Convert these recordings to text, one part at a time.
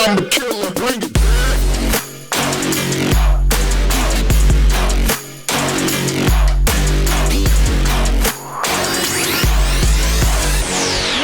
I'm the killer, bring it back.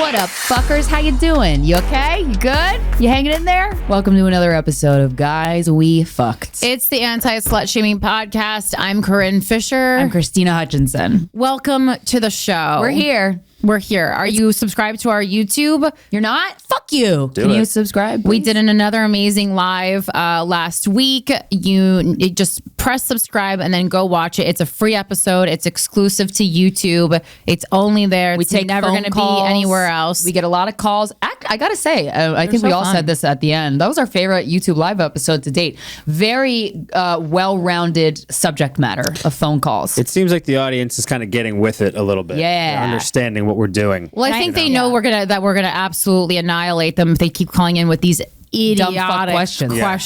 What up, fuckers? How you doing? You okay? You good? You hanging in there? Welcome to another episode of Guys We Fcked. It's the Anti-Slut Shaming Podcast. I'm Corinne Fisher. I'm Krystyna Hutchinson. Welcome to the show. We're here. We're here. Are you subscribed to our YouTube? You're not? Fuck you. Can you subscribe, please? We did another amazing live last week. You just press subscribe and then go watch it. It's a free episode. It's exclusive to YouTube. It's only there. It's never going to be anywhere else. We get a lot of calls. I gotta say, I think so we all fun. said this at the end. That was our favorite YouTube live episode to date. Very well-rounded subject matter of phone calls. It seems like the audience is kind of getting with it a little bit. Yeah. They're understanding what we're doing. Well, I think they know we're gonna absolutely annihilate them if they keep calling in with these idiotic questions. Yeah,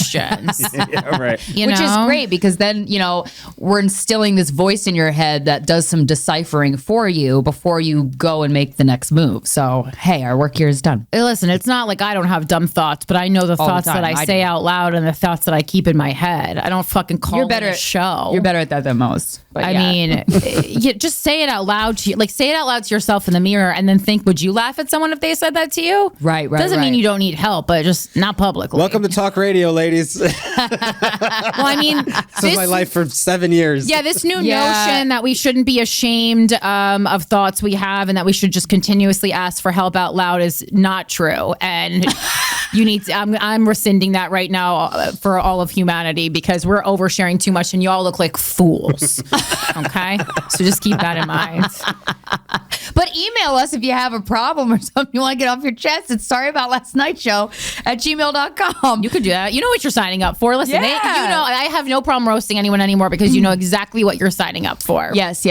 right. Which is great because then, we're instilling this voice in your head that does some deciphering for you before you go and make the next move. So, hey, our work here is done. Hey, listen, it's not like I don't have dumb thoughts, but I know the thoughts that I say out loud and the thoughts that I keep in my head. I don't fucking call it a show. You're better at that than most. But I mean, just say it out loud to you. Like, say it out loud to yourself in the mirror and then think, would you laugh at someone if they said that to you? Right. Doesn't mean you don't need help, but just not publicly. Welcome to talk radio, ladies. This Well, I mean, was my life for 7 years. Yeah, this new notion that we shouldn't be ashamed of thoughts we have and that we should just continuously ask for help out loud is not true. And you need to, I'm rescinding that right now for all of humanity because we're oversharing too much and you all look like fools. Okay? So just keep that in mind. But email us if you have a problem or something you want to get off your chest. It's sorryaboutlastnightshow@gmail.com. You could do that. You know what you're signing up for. Listen, Yeah. I have no problem roasting anyone anymore because you know exactly what you're signing up for. Yes.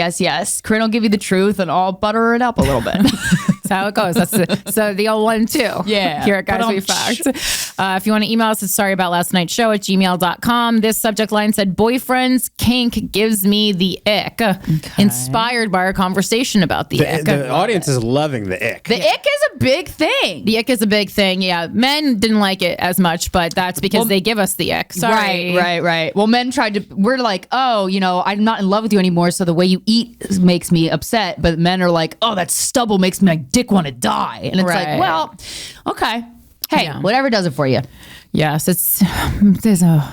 Corinne will give you the truth and I'll butter it up a little bit. That's how it goes. That's the old one too. Yeah. Here at Guys We Fcked. If you want to email us, it's sorryboutlastnightshow@gmail.com. This subject line said, boyfriend's kink gives me the ick. Inspired by our conversation about the ick. The audience is loving the ick. The ick is a big thing. The ick is a big thing. Yeah. Men didn't like it as much, but that's because they give us the ick. Sorry. Right. Well, men we're like, oh, I'm not in love with you anymore, so the way you eat makes me upset. But men are like, oh, that stubble makes my dick want to die. And it's like, well, okay. Hey, whatever does it for you. Yes,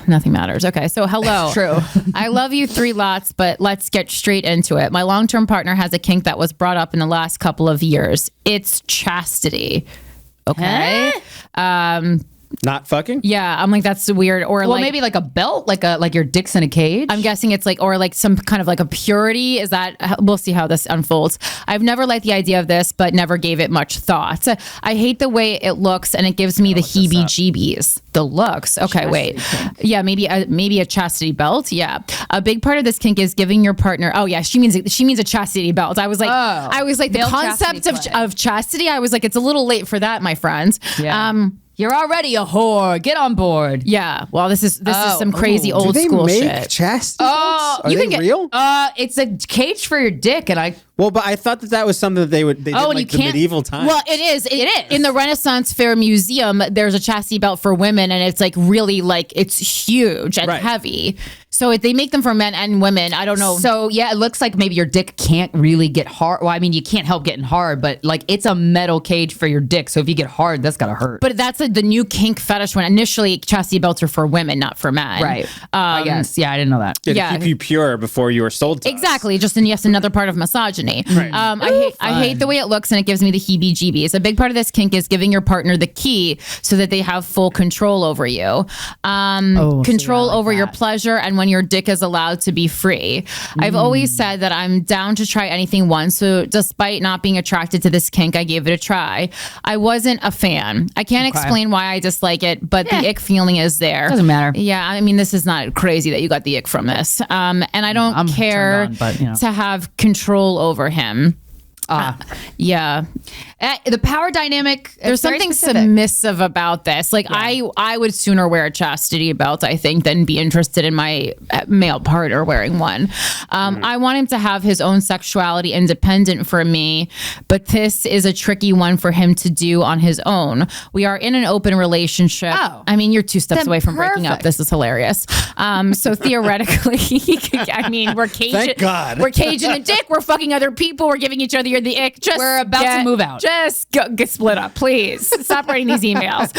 nothing matters. Okay, so hello. True. I love you 3 lots, but let's get straight into it. My long-term partner has a kink that was brought up in the last couple of years. It's chastity. Okay. Huh? Not fucking? Yeah, I'm like, that's weird. Or maybe like a belt, like your dick's in a cage. I'm guessing it's like some kind of like a purity. Is that, we'll see how this unfolds. I've never liked the idea of this, but never gave it much thought. I hate the way it looks and it gives me the heebie-jeebies. The looks. Okay, chastity wait. Kink. Yeah, maybe a chastity belt. Yeah. A big part of this kink is giving your partner, oh yeah, she means a chastity belt. I was like, the concept of chastity, I was like, it's a little late for that, my friends. Yeah. You're already a whore. Get on board. Yeah. Well, this is some crazy old school shit. Do they make chastity belts? Are they real? It's a cage for your dick, and Well, but I thought that was something that they did like the medieval times. Well, it is. It is. In the Renaissance Fair Museum, there's a chastity belt for women, and it's like really it's huge and heavy. So they make them for men and women. I don't know. So yeah, it looks like maybe your dick can't really get hard. Well, I mean, you can't help getting hard, but like it's a metal cage for your dick. So if you get hard, that's gotta hurt. But that's the new kink fetish one. Initially, chastity belts are for women, not for men. Right. I guess. Yeah, I didn't know that. Yeah, to keep you pure before you were sold to exactly. Just another part of misogyny. Right. I hate the way it looks and it gives me the heebie-jeebies. A big part of this kink is giving your partner the key so that they have full control over you. Control over your pleasure and when your dick is allowed to be free. I've always said that I'm down to try anything once. So despite not being attracted to this kink, I gave it a try. I wasn't a fan. I can't explain why I dislike it, but the ick feeling is there. Doesn't matter. Yeah, I mean, this is not crazy that you got the ick from this. And I don't care to have control over him. Yeah. The power dynamic. There's something submissive about this. Like I would sooner wear a chastity belt, I think, than be interested in my male partner wearing one. I want him to have his own sexuality independent from me, but this is a tricky one for him to do on his own. We are in an open relationship. I mean, you're 2 steps away from breaking up. This is hilarious. So theoretically, we're caging. Thank God. We're caging the dick. We're fucking other people. We're giving each other the ick. We're about to move out. Just get split up, please. Stop writing these emails.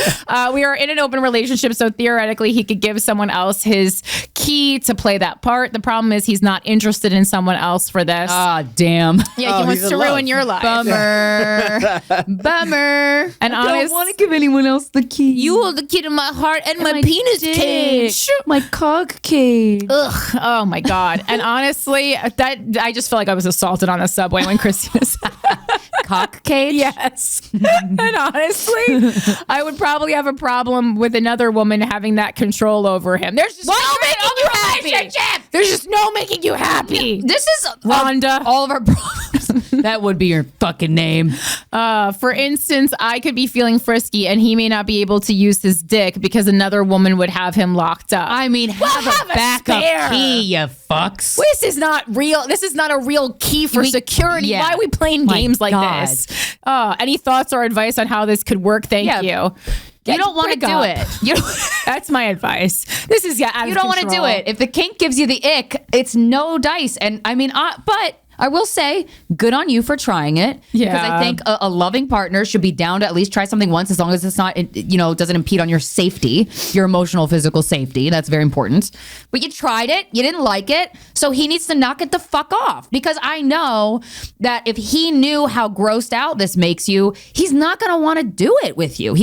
We are in an open relationship, so theoretically he could give someone else his key to play that part. The problem is he's not interested in someone else for this. Damn. Yeah, he wants to ruin your life. Bummer. Bummer. And I don't want to give anyone else the key. You hold the key to my heart and my penis cage. My cock cage. Ugh. Oh my God. And honestly, I just felt like I was assaulted on the subway when Krystyna said cock cage? Yes. And honestly, I would probably have a problem with another woman having that control over him. There's just no making you happy. There's just no making you happy. This is Rhonda. All of our problems. That would be your fucking name. For instance, I could be feeling frisky and he may not be able to use his dick because another woman would have him locked up. I mean, have a backup key, you fucks. This is not real. This is not a real key for security. Why are we playing games like this? Any thoughts or advice on how this could work? Thank you. You don't want to do it. That's my advice. This is out of You don't want to do it. If the kink gives you the ick, it's no dice. And I mean, but I will say, good on you for trying it. Yeah. Because I think a loving partner should be down to at least try something once, as long as it's not, doesn't impede on your safety, your emotional, physical safety. That's very important. But you tried it. You didn't like it. So he needs to knock it the fuck off. Because I know that if he knew how grossed out this makes you, he's not going to want to do it with you.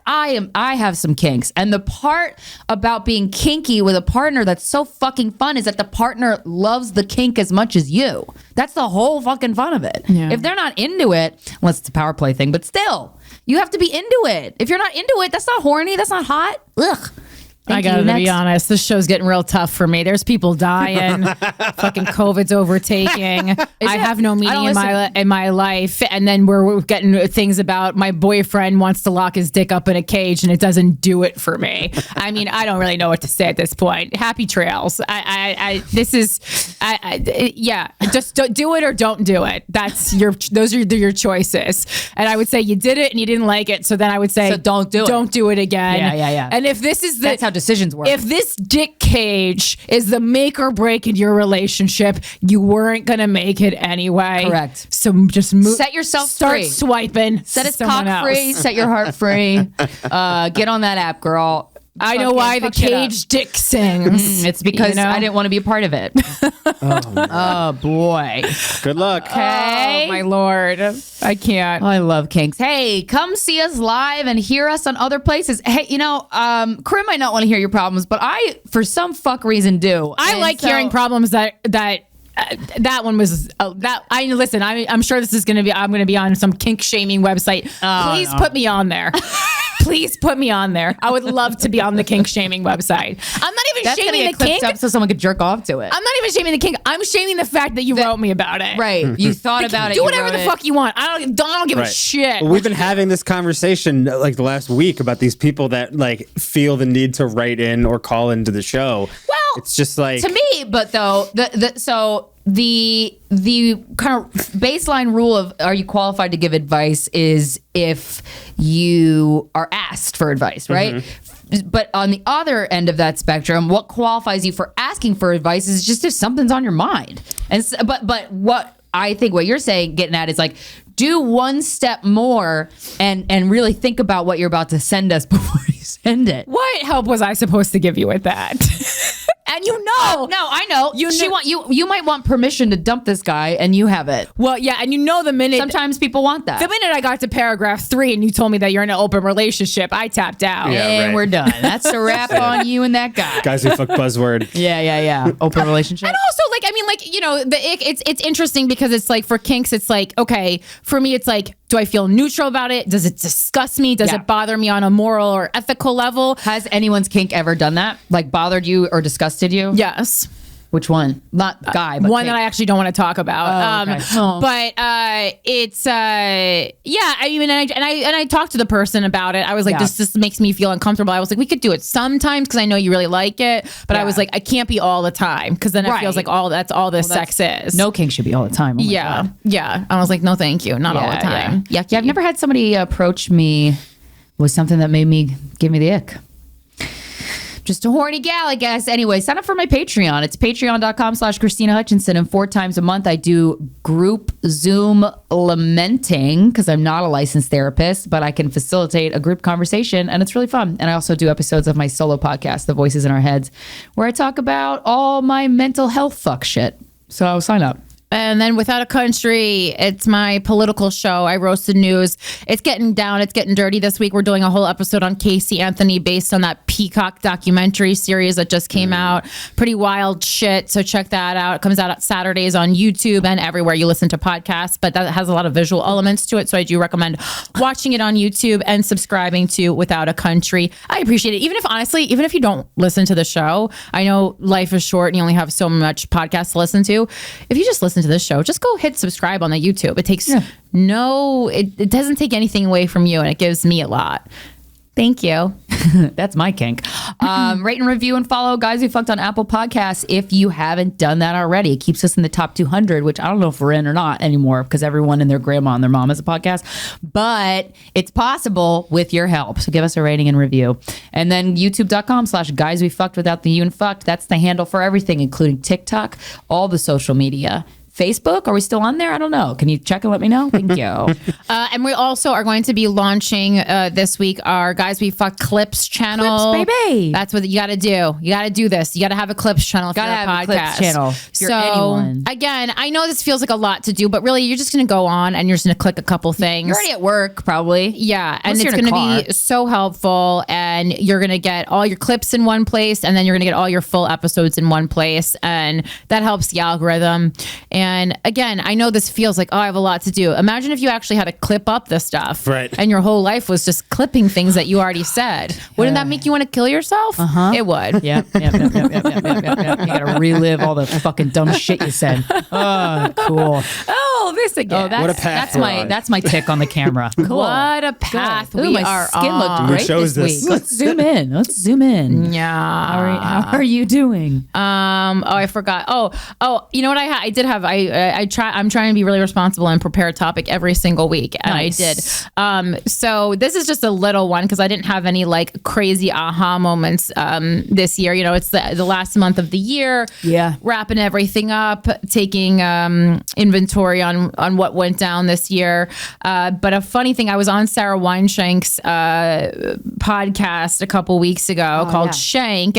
I have some kinks. And the part about being kinky with a partner that's so fucking fun is that the partner loves the kink as much as you. That's the whole fucking fun of it. Yeah. If they're not into it, unless it's a power play thing, but still, you have to be into it. If you're not into it, that's not horny. That's not hot. Ugh. I gotta be honest, this show's getting real tough for me. There's people dying, fucking COVID's overtaking. I have no meaning in my life, and then we're getting things about my boyfriend wants to lock his dick up in a cage, and it doesn't do it for me. I mean, I don't really know what to say at this point. Happy trails. Just don't do it or don't do it. Those are your choices. And I would say you did it and you didn't like it, so then I would say don't do it again. Yeah. And if this is that's how decisions work. If this dick cage is the make or break in your relationship, you weren't gonna make it anyway. Correct. So just move. Set yourself free. Start swiping. Set his cock free. Set your heart free. Get on that app, girl. I know why the cage dick sings. It's because I didn't want to be a part of it. Oh boy. Good luck. Okay. Oh my Lord. I can't. I love kinks. Hey, come see us live and hear us on other places. Hey, Corinne might not want to hear your problems, but I, for some fuck reason, do. I like hearing problems that one was listen. I'm sure this is going to be. I'm going to be on some kink shaming website. Please put me on there. Please put me on there. I would love to be on the kink shaming website. I'm not even shaming the kink up so someone could jerk off to it. I'm not even shaming the kink. I'm shaming the fact that you wrote me about it. Right. You thought about it. Do whatever the fuck you want. I don't give a shit. Well, we've been having this conversation like the last week about these people that like feel the need to write in or call into the show. Well, it's just like to me, but though the kind of baseline rule of are you qualified to give advice is if you are asked for advice, right? Mm-hmm. But on the other end of that spectrum, what qualifies you for asking for advice is just if something's on your mind. And but what I think what you're saying, getting at, is like, do one step more and really think about what you're about to send us before you send it. What help was I supposed to give you with that? And no, I know. You might want permission to dump this guy, and you have it. Well, yeah, and the minute sometimes people want that. The minute I got to paragraph 3 and you told me that you're in an open relationship, I tapped out. Yeah, and we're done. That's a wrap on you and that guy. Guys We Fcked buzzword. Yeah. Open relationship. And also, it's interesting because it's like for kinks, it's like, okay, for me, it's like, do I feel neutral about it? Does it disgust me? Does it bother me on a moral or ethical level? Has anyone's kink ever done that? Like bothered you or disgusted you? Yes. Which one? Not guy, but one that I actually don't want to talk about. Okay. But it's yeah. I mean, and I talked to the person about it. I was like, this makes me feel uncomfortable. I was like, we could do it sometimes because I know you really like it, but I was like, I can't be all the time because then it feels like that's all this sex is. No kink should be all the time. Oh yeah. I was like, no, thank you, not all the time. Yeah, I've never had somebody approach me with something that made me give me the ick. Just a horny gal, I guess. Anyway, sign up for my Patreon. It's patreon.com/Krystyna Hutchinson. And 4 times a month, I do group Zoom lamenting because I'm not a licensed therapist, but I can facilitate a group conversation and it's really fun. And I also do episodes of my solo podcast, The Voices in Our Heads, where I talk about all my mental health fuck shit. So sign up. And then Without a Country, it's my political show. I roast the news. It's getting down. It's getting dirty. This week, we're doing a whole episode on Casey Anthony based on that Peacock documentary series that just came out. Pretty wild shit. So check that out. It comes out on Saturdays on YouTube and everywhere you listen to podcasts. But that has a lot of visual elements to it. So I do recommend watching it on YouTube and subscribing to Without a Country. I appreciate it. Even if you don't listen to the show, I know life is short and you only have so much podcasts to listen to. If you just listen to this show, just go hit subscribe on the YouTube. It takes it doesn't take anything away from you and it gives me a lot. Thank you. That's my kink. Rate and review and follow Guys We Fcked on Apple Podcasts if you haven't done that already. It keeps us in the top 200, which I don't know if we're in or not anymore because everyone and their grandma and their mom has a podcast. But it's possible with your help. So give us a rating and review. And then youtube.com/Guys We Fcked without the U and fucked. That's the handle for everything, including TikTok, all the social media. Facebook? Are we still on there? I don't know. Can you check and let me know? Thank you. And we also are going to be launching this week our Guys We Fcked Clips channel. Clips, baby. That's what you got to do. You got to do this. You got to have a Clips channel. Got to have podcast. a Clips channel. If you're anyone. Again, I know this feels like a lot to do, but really you're just going to go on and you're just going to click a couple things. You're already at work, probably. Yeah. And it's going to be so helpful. And you're going to get all your clips in one place. And then you're going to get all your full episodes in one place. And that helps the algorithm. And again, I know this feels like, I have a lot to do. Imagine if you actually had to clip up this stuff. Right. And your whole life was just clipping things that you already said. Wouldn't that make you want to kill yourself? It would. Yep. You got to relive all the fucking dumb shit you said. Oh, cool. Oh, this again. What a path that's my tick on the camera. Cool. What a path we my are skin on. looked great shows this this? week. Let's zoom in. Yeah. How are you doing? I forgot. You know what I'm trying to be really responsible and prepare a topic every single week. And Nice. I did. So this is just a little one because I didn't have any like crazy aha moments this year. You know, it's the last month of the year. Yeah. Wrapping everything up, taking inventory on what went down this year. But a funny thing, I was on Sarah Weinshank's podcast a couple weeks ago called Shank,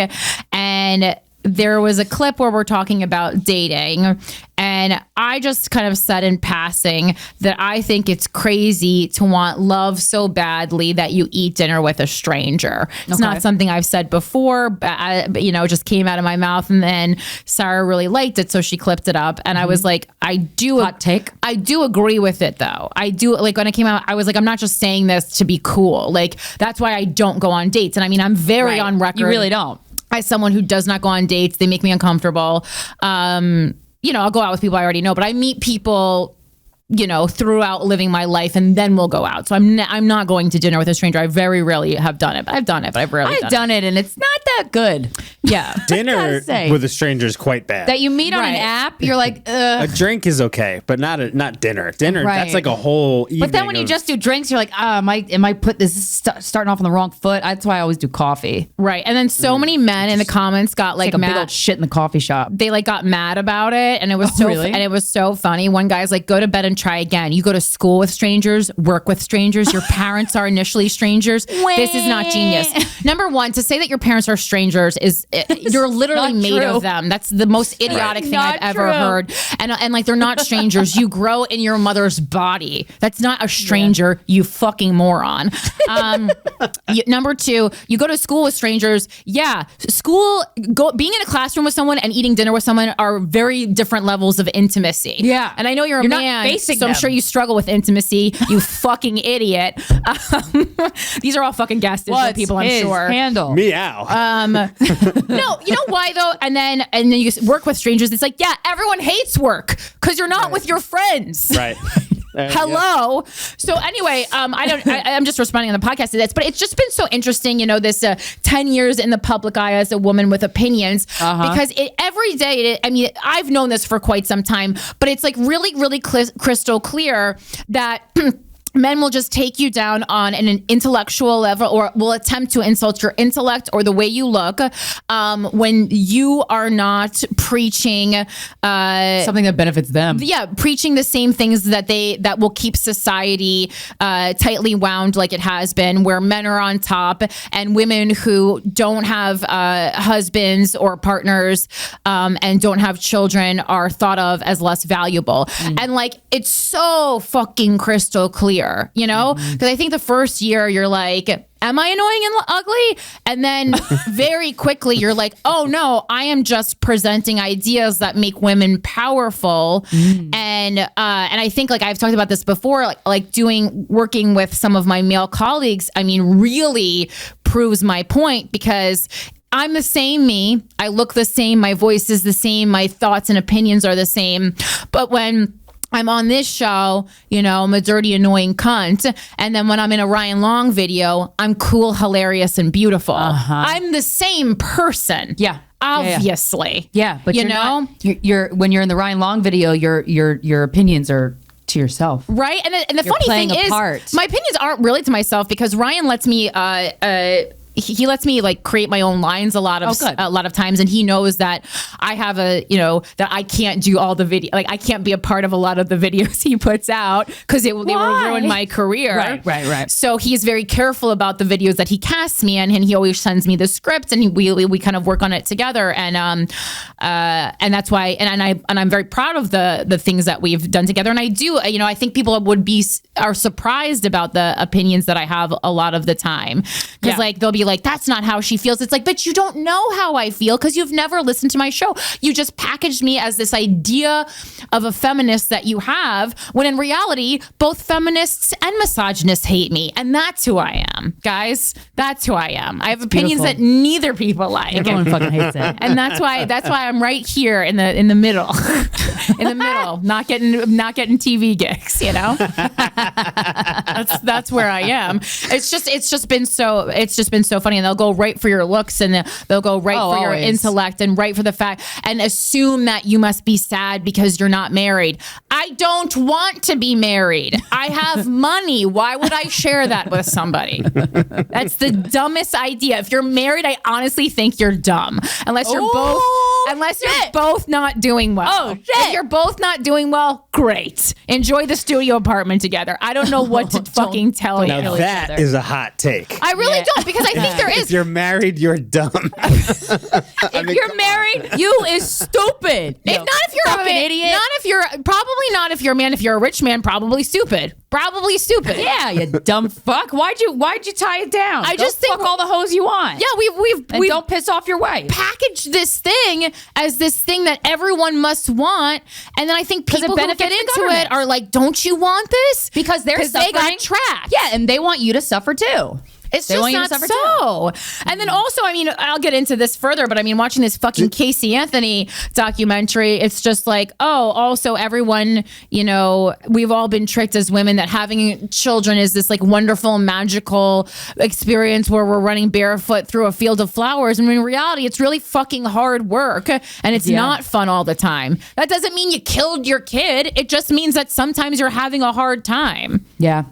and there was a clip where we're talking about dating, and I just kind of said in passing that I think it's crazy to want love so badly that you eat dinner with a stranger. It's not something I've said before, but it just came out of my mouth, and then Sarah really liked it, so she clipped it up, and I was like, hot take. I do agree with it though. I do, like, when it came out, I was like, I'm not just saying this to be cool. Like, that's why I don't go on dates. And I mean, I'm very on record. You really don't. As someone who does not go on dates, they make me uncomfortable. I'll go out with people I already know, but I meet people, throughout living my life, and then we'll go out. So I'm not going to dinner with a stranger. I very rarely have done it. I've done it, but I've rarely done it, and it's not that good. Yeah. Dinner with a stranger is quite bad. That you meet on an app, you're like, a drink is okay, but not dinner. Dinner, that's like a whole evening. But then when you just do drinks, you're like, am I put this starting off on the wrong foot? That's why I always do coffee. Right. And then so many men in the comments got like mad. Big old shit in the coffee shop. They like got mad about it, and it was and it was so funny. One guy's like, go to bed and try again. You go to school with strangers, work with strangers. Your parents are initially strangers. This is not genius. Number one, to say that your parents are strangers is you're literally made of them. That's the most idiotic thing I've ever heard. And like, they're not strangers. You grow in your mother's body. That's not a stranger, you fucking moron. Number two, you go to school with strangers. Yeah, being in a classroom with someone and eating dinner with someone are very different levels of intimacy. Yeah. And I know you're a man, so I'm sure you struggle with intimacy, you fucking idiot. These are all fucking gas digital people, I'm sure. Handle? Meow. No, you know why though? And then you work with strangers. It's like, yeah, everyone hates work because you're not with your friends. Right. Hello. So anyway, I'm just responding on the podcast to this, but it's just been so interesting, this 10 years in the public eye as a woman with opinions, because every day, I've known this for quite some time, but it's like really, really crystal clear that men will just take you down on an intellectual level, or will attempt to insult your intellect or the way you look, when you are not preaching something that benefits them. Yeah, preaching the same things that will keep society tightly wound like it has been, where men are on top and women who don't have husbands or partners and don't have children are thought of as less valuable. And like, it's so fucking crystal clear. Because I think the first year you're like, am I annoying and ugly? And then very quickly you're like, oh no, I am just presenting ideas that make women powerful. And I think, like, I've talked about this before, working with some of my male colleagues, really proves my point, because I'm the same me. I look the same. My voice is the same. My thoughts and opinions are the same. But when I'm on this show, I'm a dirty, annoying cunt. And then when I'm in a Ryan Long video, I'm cool, hilarious, and beautiful. I'm the same person. Yeah. Obviously. Yeah. But you're when you're in the Ryan Long video, your opinions are to yourself. Right. And the funny thing is, my opinions aren't really to myself, because Ryan lets me, he lets me like create my own lines a lot of times, and he knows that I have that I can't do all the video, like I can't be a part of a lot of the videos he puts out because they will ruin my career. Right. So he's very careful about the videos that he casts me in, and he always sends me the script, and we kind of work on it together, and that's why, and I'm very proud of the things that we've done together, and I do, I think people are surprised about the opinions that I have a lot of the time, because like they'll be like, that's not how she feels. It's like, but you don't know how I feel because you've never listened to my show. You just packaged me as this idea of a feminist that you have, when in reality, both feminists and misogynists hate me. And that's who I am, guys. That's who I am. I have opinions that neither people like. Everyone fucking hates it. And that's why I'm right here in the middle. In the middle, not getting TV gigs, That's where I am. It's just been so funny, and they'll go right for your looks, and they'll go right for your intellect, and right for the fact, and assume that you must be sad because you're not married. I don't want to be married. I have money. Why would I share that with somebody? That's the dumbest idea. If you're married, I honestly think you're dumb. Unless you're both not doing well. Oh, shit. If you're both not doing well, great. Enjoy the studio apartment together. I don't know what to fucking tell you. Now that is a hot take. I really don't, because I think there is. If you're married, you're dumb. If you're married, you is stupid. If you're an idiot. Probably not if you're a man. If you're a rich man, probably stupid. Probably stupid. Yeah, you dumb fuck. Why'd you tie it down? I just think fuck all the hoes you want. Yeah, we don't piss off your wife. Package this thing as this thing that everyone must want, and then I think people who get into it are like, "Don't you want this?" Because they got trapped. Yeah, and they want you to suffer too. It's just not so. And then also, I'll get into this further, but watching this fucking Casey Anthony documentary, it's just like, also everyone, we've all been tricked as women that having children is this like wonderful, magical experience where we're running barefoot through a field of flowers. And in reality, it's really fucking hard work, and it's not fun all the time. That doesn't mean you killed your kid. It just means that sometimes you're having a hard time. Yeah.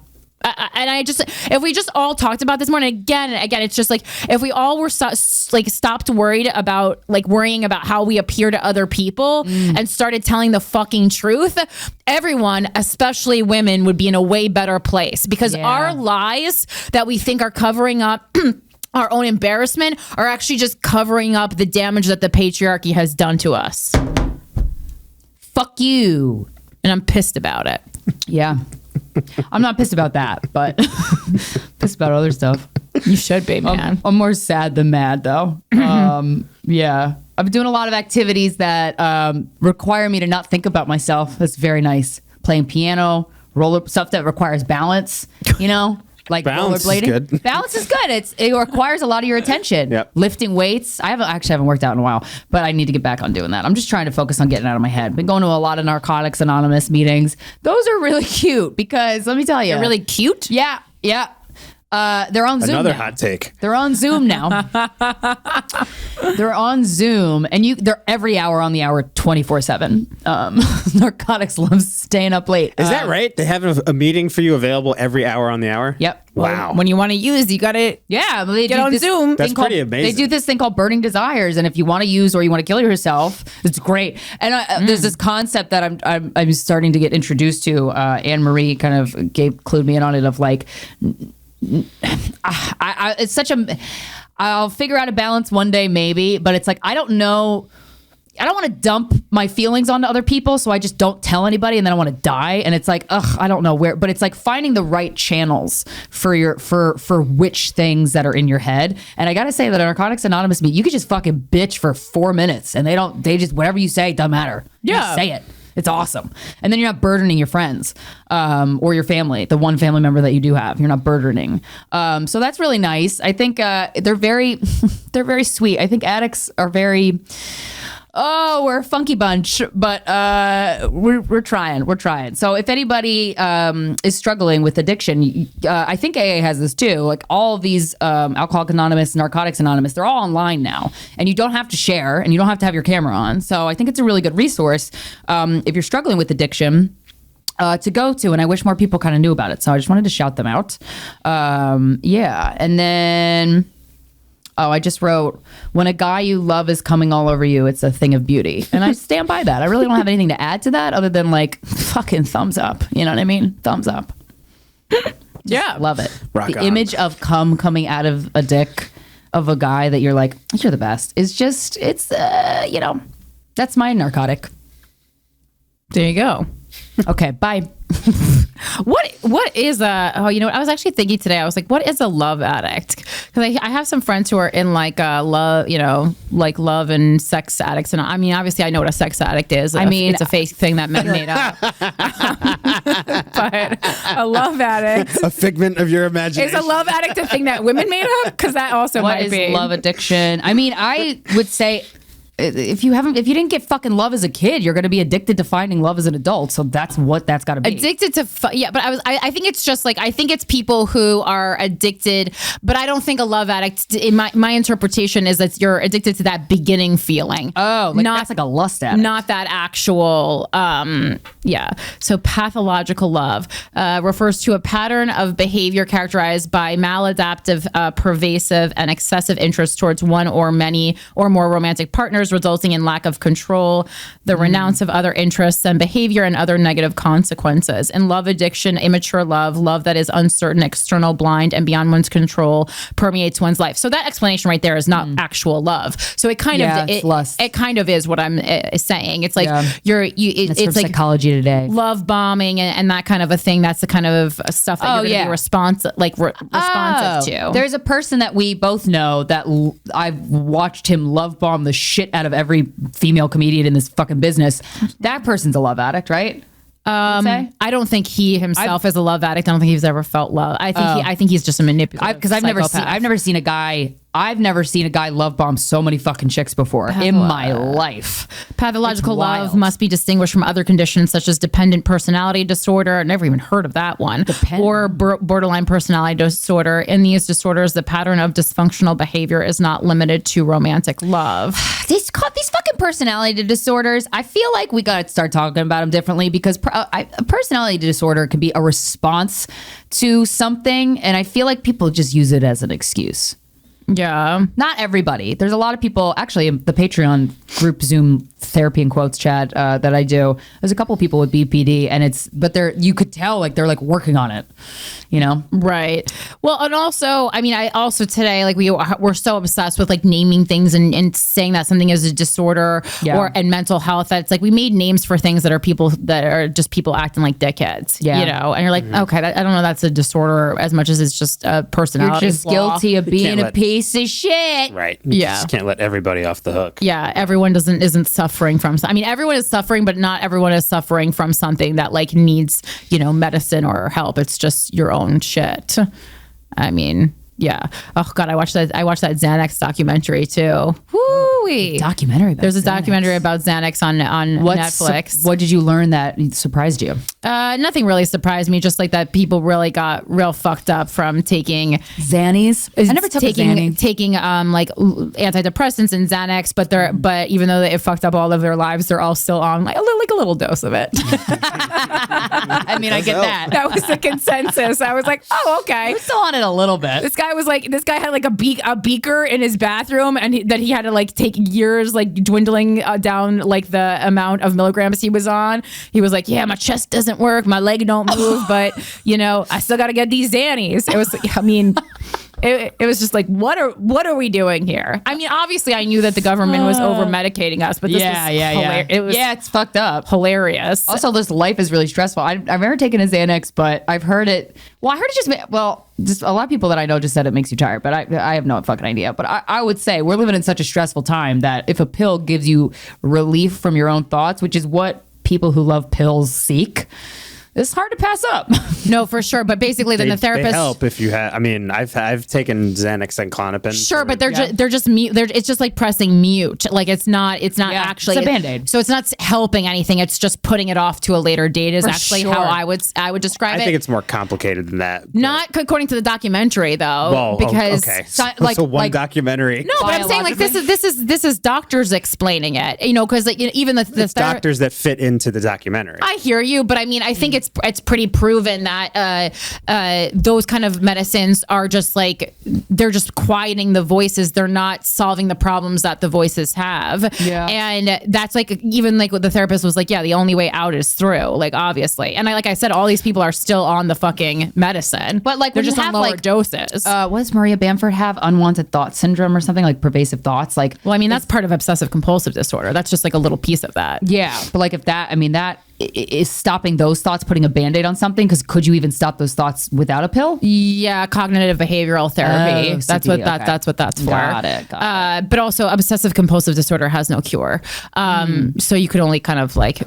And if we just all talked about this more, and again, it's just like, if we all were stopped worrying about how we appear to other people and started telling the fucking truth, everyone, especially women, would be in a way better place, because our lies that we think are covering up our own embarrassment are actually just covering up the damage that the patriarchy has done to us. Fuck you. And I'm pissed about it. Yeah. I'm not pissed about that, but pissed about other stuff. You should be, man. I'm more sad than mad, though. Yeah. I've been doing a lot of activities that require me to not think about myself. That's very nice. Playing piano, stuff that requires balance, like balance rollerblading. is good. Balance is good. It requires a lot of your attention. Yep. Lifting weights. I haven't worked out in a while, but I need to get back on doing that. I'm just trying to focus on getting out of my head. Been going to a lot of Narcotics Anonymous meetings. Those are really cute because let me tell you, They're really cute. Yeah. They're on Zoom. Another now. hot take. They're on Zoom now. They're on Zoom, and they're every hour on the hour, 24/7. Narcotics loves staying up late. Is that right? They have a meeting for you available every hour on the hour? Yep. Wow. When you want to use, you got to they get do on this Zoom. That's thing called- pretty amazing. They do this thing called Burning Desires, and if you want to use or you want to kill yourself, it's great. And there's this concept that I'm starting to get introduced to. Anne Marie kind of clued me in on it of like. It's such a. I'll figure out a balance one day, maybe, but it's like I don't know. I don't want to dump my feelings onto other people, so I just don't tell anybody, and then I want to die. And it's like, I don't know where, but it's like finding the right channels for which things that are in your head. And I gotta say that Narcotics Anonymous you could just fucking bitch for 4 minutes, and they just whatever you say doesn't matter. You just say it. It's awesome. And then you're not burdening your friends or your family, the one family member that you do have. You're not burdening. So that's really nice. I think they're very sweet. I think addicts are very... Oh, we're a funky bunch, but we're trying. We're trying. So if anybody is struggling with addiction, I think AA has this too. Like all of these Alcoholics Anonymous, Narcotics Anonymous, they're all online now, and you don't have to share, and you don't have to have your camera on. So I think it's a really good resource if you're struggling with addiction. To go to, and I wish more people kind of knew about it. So I just wanted to shout them out. And then. Oh, I just wrote, when a guy you love is coming all over you, it's a thing of beauty. And I stand by that. I really don't have anything to add to that other than like fucking thumbs up. You know what I mean? Thumbs up. Yeah. Love it. Rock the on. image of cum coming out of a dick of a guy that you're like, you're the best. It's just, that's my narcotic. There you go. Okay, bye. What is I was actually thinking today, I was like, what is a love addict? Because I have some friends who are in like love, like love and sex addicts. And I mean, obviously I know what a sex addict is. It's a fake thing that men made up. But a love addict. A figment of your imagination. Is a love addict a thing that women made up? Because that also What might is be. love addiction? I mean, I would say if you didn't get fucking love as a kid, you're going to be addicted to finding love as an adult. So that's what that's got to be. Addicted to, but I think it's just like, I think it's people who are addicted, but I don't think a love addict, in my interpretation is that you're addicted to that beginning feeling. Oh, that's like a lust addict. Not that actual, So pathological love refers to a pattern of behavior characterized by maladaptive, pervasive, and excessive interest towards one or many or more romantic partners, resulting in lack of control, the renounce of other interests and behavior, and other negative consequences. In love addiction, immature love that is uncertain, external, blind, and beyond one's control, permeates one's life. So that explanation right there is not actual love. So it kind of lust. It kind of is what I'm saying. It's like It's it's like Psychology Today. love bombing and that kind of a thing. That's the kind of stuff that you're going to be responsive to. There's a person that we both know that I've watched him love bomb the shit out of every female comedian in this fucking business. That person's a love addict, right? I don't think he himself is a love addict. I don't think he's ever felt love. I think he's just a manipulative. Because I've never seen a guy love bomb so many fucking chicks before in my life. Pathological love must be distinguished from other conditions such as dependent personality disorder. I never even heard of that one. Or borderline personality disorder. In these disorders, the pattern of dysfunctional behavior is not limited to romantic love. These fucking personality disorders, I feel like we got to start talking about them differently because a personality disorder can be a response to something, and I feel like people just use it as an excuse. Yeah. Not everybody. There's a lot of people, actually, in the Patreon group Zoom therapy in quotes chat that I do, there's a couple of people with BPD, and you could tell like they're like working on it, you know? Right. Well, and also, I mean, today, like we're so obsessed with like naming things and saying that something is a disorder and mental health, that it's like we made names for things that are just people acting like dickheads, you know? And you're like, okay, I don't know, that's a disorder as much as it's just a personality You're just flaw. guilty of being a piece of shit. Right. You just can't let everybody off the hook. Yeah, everyone isn't suffering from. I mean, everyone is suffering, but not everyone is suffering from something that like needs, medicine or help. It's just your own shit. I mean, yeah. Oh God, I watched that Xanax documentary too. Woo-wee. Documentary about There's a Xanax. documentary about Xanax on Netflix. What did you learn that surprised you? Nothing really surprised me. Just like that people really got real fucked up from taking Xannies. I never took taking like antidepressants and Xanax, but even though it fucked up all of their lives, they're all still on like a little dose of it. I mean, I get that. That was the consensus. I was like, oh, okay. We're still on it a little bit. This guy had like a beaker in his bathroom, and that he had to like take years like dwindling down like the amount of milligrams he was on. He was like, yeah, my chest doesn't work, my leg don't move, but I still got to get these Xannies. It was, I mean. It was just like, what are we doing here? I mean, obviously, I knew that the government was over medicating us, but this was hilarious. It was it's fucked up, hilarious. Also, this life is really stressful. I've never taken a Xanax, but I've heard it. Well, I heard it just a lot of people that I know just said it makes you tired, but I have no fucking idea. But I would say we're living in such a stressful time that if a pill gives you relief from your own thoughts, which is what people who love pills seek, it's hard to pass up. No, for sure. But basically, then the therapist they help if you have. I mean, I've taken Xanax and Klonopin. Sure, but they're just mute. It's just like pressing mute. Like it's not actually it's a Band-Aid. So it's not helping anything. It's just putting it off to a later date. Is actually how I would describe it. I think it's more complicated than that. Not according to the documentary though. Well, because okay. So one documentary. No, but I'm saying like this is doctors explaining it. Because like even the doctors that fit into the documentary. I hear you, but I mean I think it's pretty proven that those kind of medicines are just like they're just quieting the voices. They're not solving the problems that the voices have. Yeah. And that's like even like what the therapist was like, yeah, the only way out is through, like obviously. And like I said, all these people are still on the fucking medicine. But like they're just on lower doses. What does Maria Bamford have? Unwanted thought syndrome or something, like pervasive thoughts? Like, well, I mean, that's part of obsessive compulsive disorder. That's just like a little piece of that. Yeah. But like if that is stopping those thoughts, putting a Band-Aid on something, because could you even stop those thoughts without a pill? Yeah, cognitive behavioral therapy. That's what that's for. Got it. But also obsessive compulsive disorder has no cure. So you could only kind of like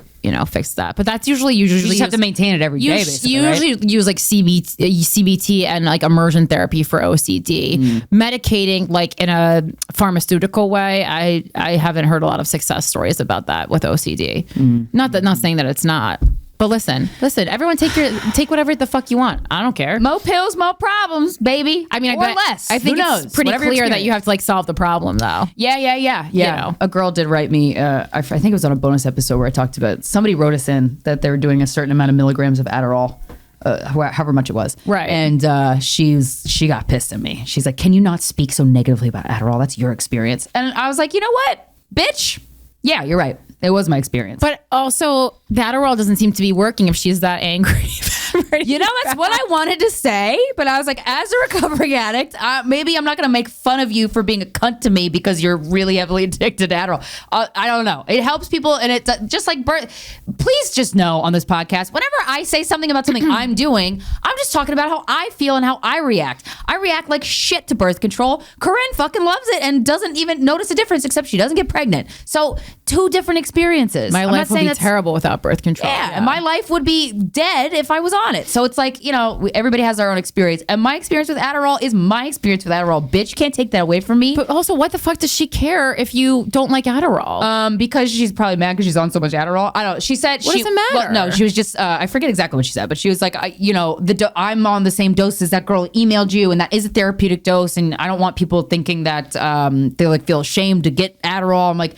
fix that. But that's usually you just have to maintain it every day. Basically, you usually use like CBT and like immersion therapy for OCD. Medicating like in a pharmaceutical way, I haven't heard a lot of success stories about that with OCD. Not saying that it's not. But listen, everyone take whatever the fuck you want. I don't care. More pills, more problems, baby. I mean, or less. I think it's pretty clear that you have to like solve the problem though. Yeah. A girl did write me, I think it was on a bonus episode where I talked about, somebody wrote us in that they were doing a certain amount of milligrams of Addreall. However much it was. Right. And she got pissed at me. She's like, can you not speak so negatively about Addreall? That's your experience. And I was like, you know what, bitch? Yeah, you're right. It was my experience. But also, the Addreall doesn't seem to be working if she's that angry. That's what I wanted to say. But I was like, as a recovering addict, maybe I'm not going to make fun of you for being a cunt to me because you're really heavily addicted to Addreall. I don't know. It helps people. And it just like please just know on this podcast, whenever I say something about something I'm doing, I'm just talking about how I feel and how I react. I react like shit to birth control. Corinne fucking loves it and doesn't even notice a difference, except she doesn't get pregnant. So two different experiences. My life would be terrible without birth control. Yeah, and my life would be dead if I was on it. So it's like, everybody has their own experience. And my experience with Addreall is my experience with Addreall. Bitch, you can't take that away from me. But also, what the fuck does she care if you don't like Addreall? Because she's probably mad because she's on so much Addreall. I don't know. She said what does it matter? Well, no, she was just, I forget exactly what she said, but she was like, I'm on the same dose as that girl emailed you, and that is a therapeutic dose. And I don't want people thinking that they like feel ashamed to get Addreall. I'm like,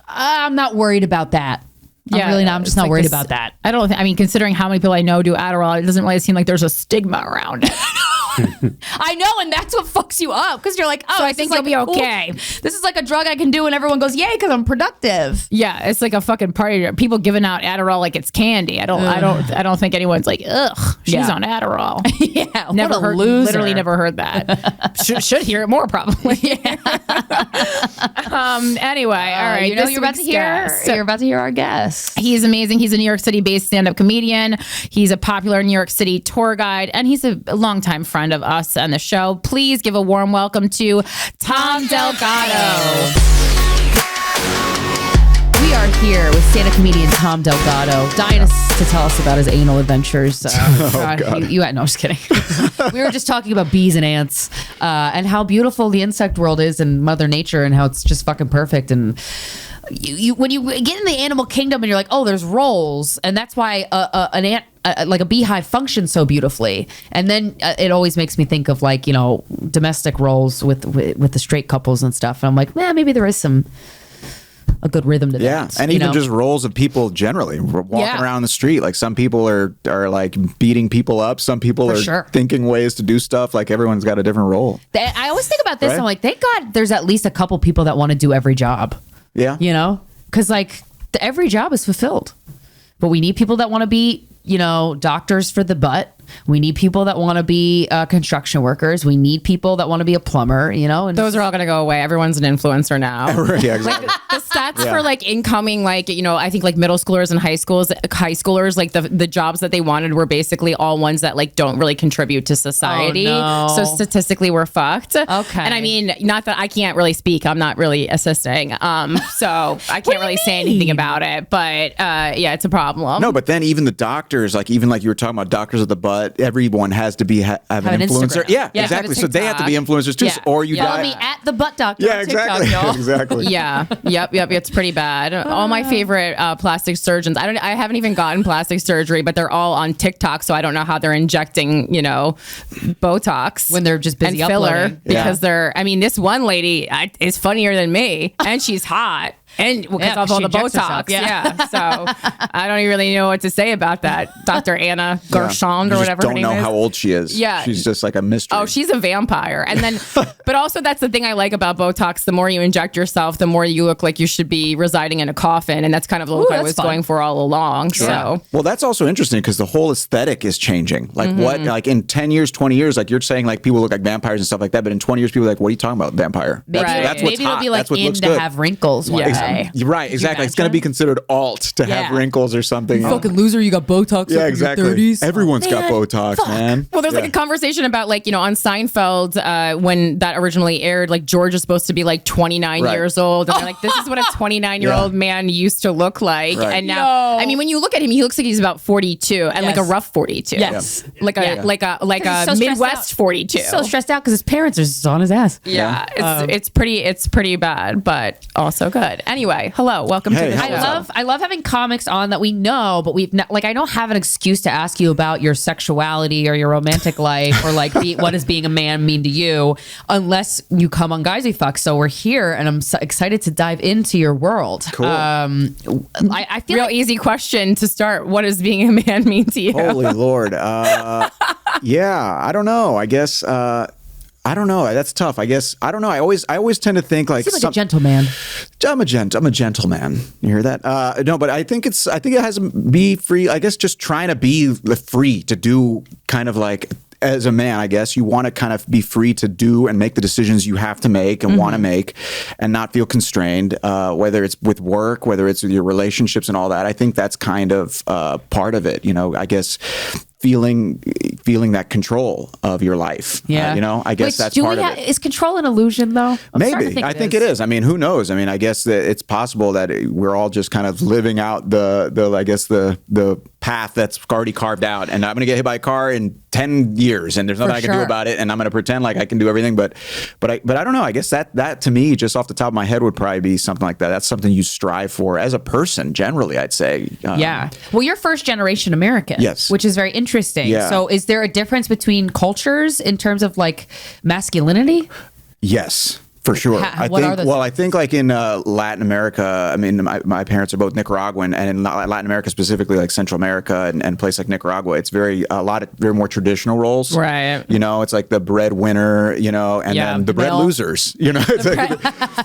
I'm not worried about that. I'm just not worried about that. I don't think, considering how many people I know do Addreall, it doesn't really seem like there's a stigma around it. I know, and that's what fucks you up because you're like, I think you'll be okay. This is like a drug I can do, and everyone goes, yay, because I'm productive. Yeah, it's like a fucking party. People giving out Addreall like it's candy. I don't think anyone's like, ugh, she's on Adderall. Yeah, never heard. Loser. Literally never heard that. should hear it more probably. Anyway, all right. You're about to hear our guest. He's amazing. He's a New York City-based stand-up comedian. He's a popular New York City tour guide, and he's a longtime friend of us and the show. Please give a warm welcome to Tom Delgado. We are here with stand-up comedian Tom Delgado, dying to tell us about his anal adventures. No, I'm just kidding. We were just talking about bees and ants and how beautiful the insect world is and Mother Nature and how it's just fucking perfect. And when you get in the animal kingdom and you're like, oh, there's roles, and that's why an ant, like a beehive, functions so beautifully. And then it always makes me think of like, you know, domestic roles with the straight couples and stuff. And I'm like, maybe there is a good rhythm to that. Yeah, and even just roles of people generally walking around the street. Like some people are like beating people up. Some people are thinking ways to do stuff. Like everyone's got a different role. I always think about this. Right? I'm like, thank God there's at least a couple people that want to do every job. Yeah. You know, because like every job is fulfilled. But we need people that want to be, you know, doctors for the butt. We need people that want to be construction workers. We need people that want to be a plumber, you know. And those are all going to go away. Everyone's an influencer now. Yeah, exactly. Like, the stats for like incoming, like, you know, I think like middle schoolers and high schoolers, like the jobs that they wanted were basically all ones that like don't really contribute to society. Oh, no. So statistically we're fucked. Okay. And I mean, not that I can't really speak. I'm not really assisting. So I can't really say anything about it. But yeah, it's a problem. No, but then even the doctors, like even like you were talking about doctors of the butt, everyone has to be have an influencer. Yeah, exactly. So they have to be influencers too. Or you follow me at the butt doctor. Yeah, exactly. TikTok, exactly. Yeah. Yep. It's pretty bad. All my favorite plastic surgeons. I haven't even gotten plastic surgery, but they're all on TikTok, so I don't know how they're injecting, you know, Botox when they're just busy and filler uploading. because they're. I mean, this one lady is funnier than me, and she's hot. And because of all the Botox. So I don't really know what to say about that. Dr. Anna Gershon or whatever her name is. Don't know how old she is. Yeah. She's just like a mystery. Oh, she's a vampire. And then, but also that's the thing I like about Botox. The more you inject yourself, the more you look like you should be residing in a coffin. And that's kind of the look I was going for all along. Sure. So, well, that's also interesting because the whole aesthetic is changing. Like what, like in 10 years, 20 years, like you're saying like people look like vampires and stuff like that. But in 20 years, people are like, what are you talking about? Vampire. That's what's hot. It'll be like in to have wrinkles one day. Right, exactly. It's going to be considered alt to have wrinkles or something. You fucking loser, you got Botox in your 30s. Everyone's got Botox, man. Well, there's like a conversation about like, you know, on Seinfeld, when that originally aired, like George is supposed to be like 29 years old. And they're like, this is what a 29-year-old man used to look like. Right. And now, I mean, when you look at him, he looks like he's about 42 and like a rough 42. Yes. Like a Midwest 42. He's so stressed out because his parents are just on his ass. Yeah. It's pretty bad, but also good. Anyway, hello. Welcome to the show. I love having comics on that we know, but we've not, like, I don't have an excuse to ask you about your sexuality or your romantic life or like what does being a man mean to you unless you come on Guys We Fcked. So we're here and I'm so excited to dive into your world. Cool. I feel real easy question to start. What does being a man mean to you? Holy Lord. Yeah, I don't know. I guess I don't know. That's tough. I guess I don't know. I always tend to think like a gentleman. I'm a gentleman. You hear that? No, but I think it has to be free. I guess just trying to be free to do kind of like as a man, I guess you want to kind of be free to do and make the decisions you have to make and want to make and not feel constrained, whether it's with work, whether it's with your relationships and all that. I think that's kind of part of it. You know, I guess feeling that control of your life. Yeah. You know, I guess that's part of it. Is control an illusion though? Maybe. I think it is. I mean, who knows? I mean, I guess that it's possible that we're all just kind of living out the path that's already carved out, and I'm going to get hit by a car in 10 years and there's nothing I can do about it, and I'm going to pretend like I can do everything, but I don't know. I guess that to me, just off the top of my head, would probably be something like that. That's something you strive for as a person generally, I'd say. Yeah. Well, you're first generation American. Yes. Which is very interesting. Yeah. So is there a difference between cultures in terms of like masculinity? Yes. For sure. I think like in Latin America, I mean, my parents are both Nicaraguan, and in Latin America specifically, like Central America and a place like Nicaragua, it's very more traditional roles. Right. You know, it's like the breadwinner, you know, and then the bread losers, you know.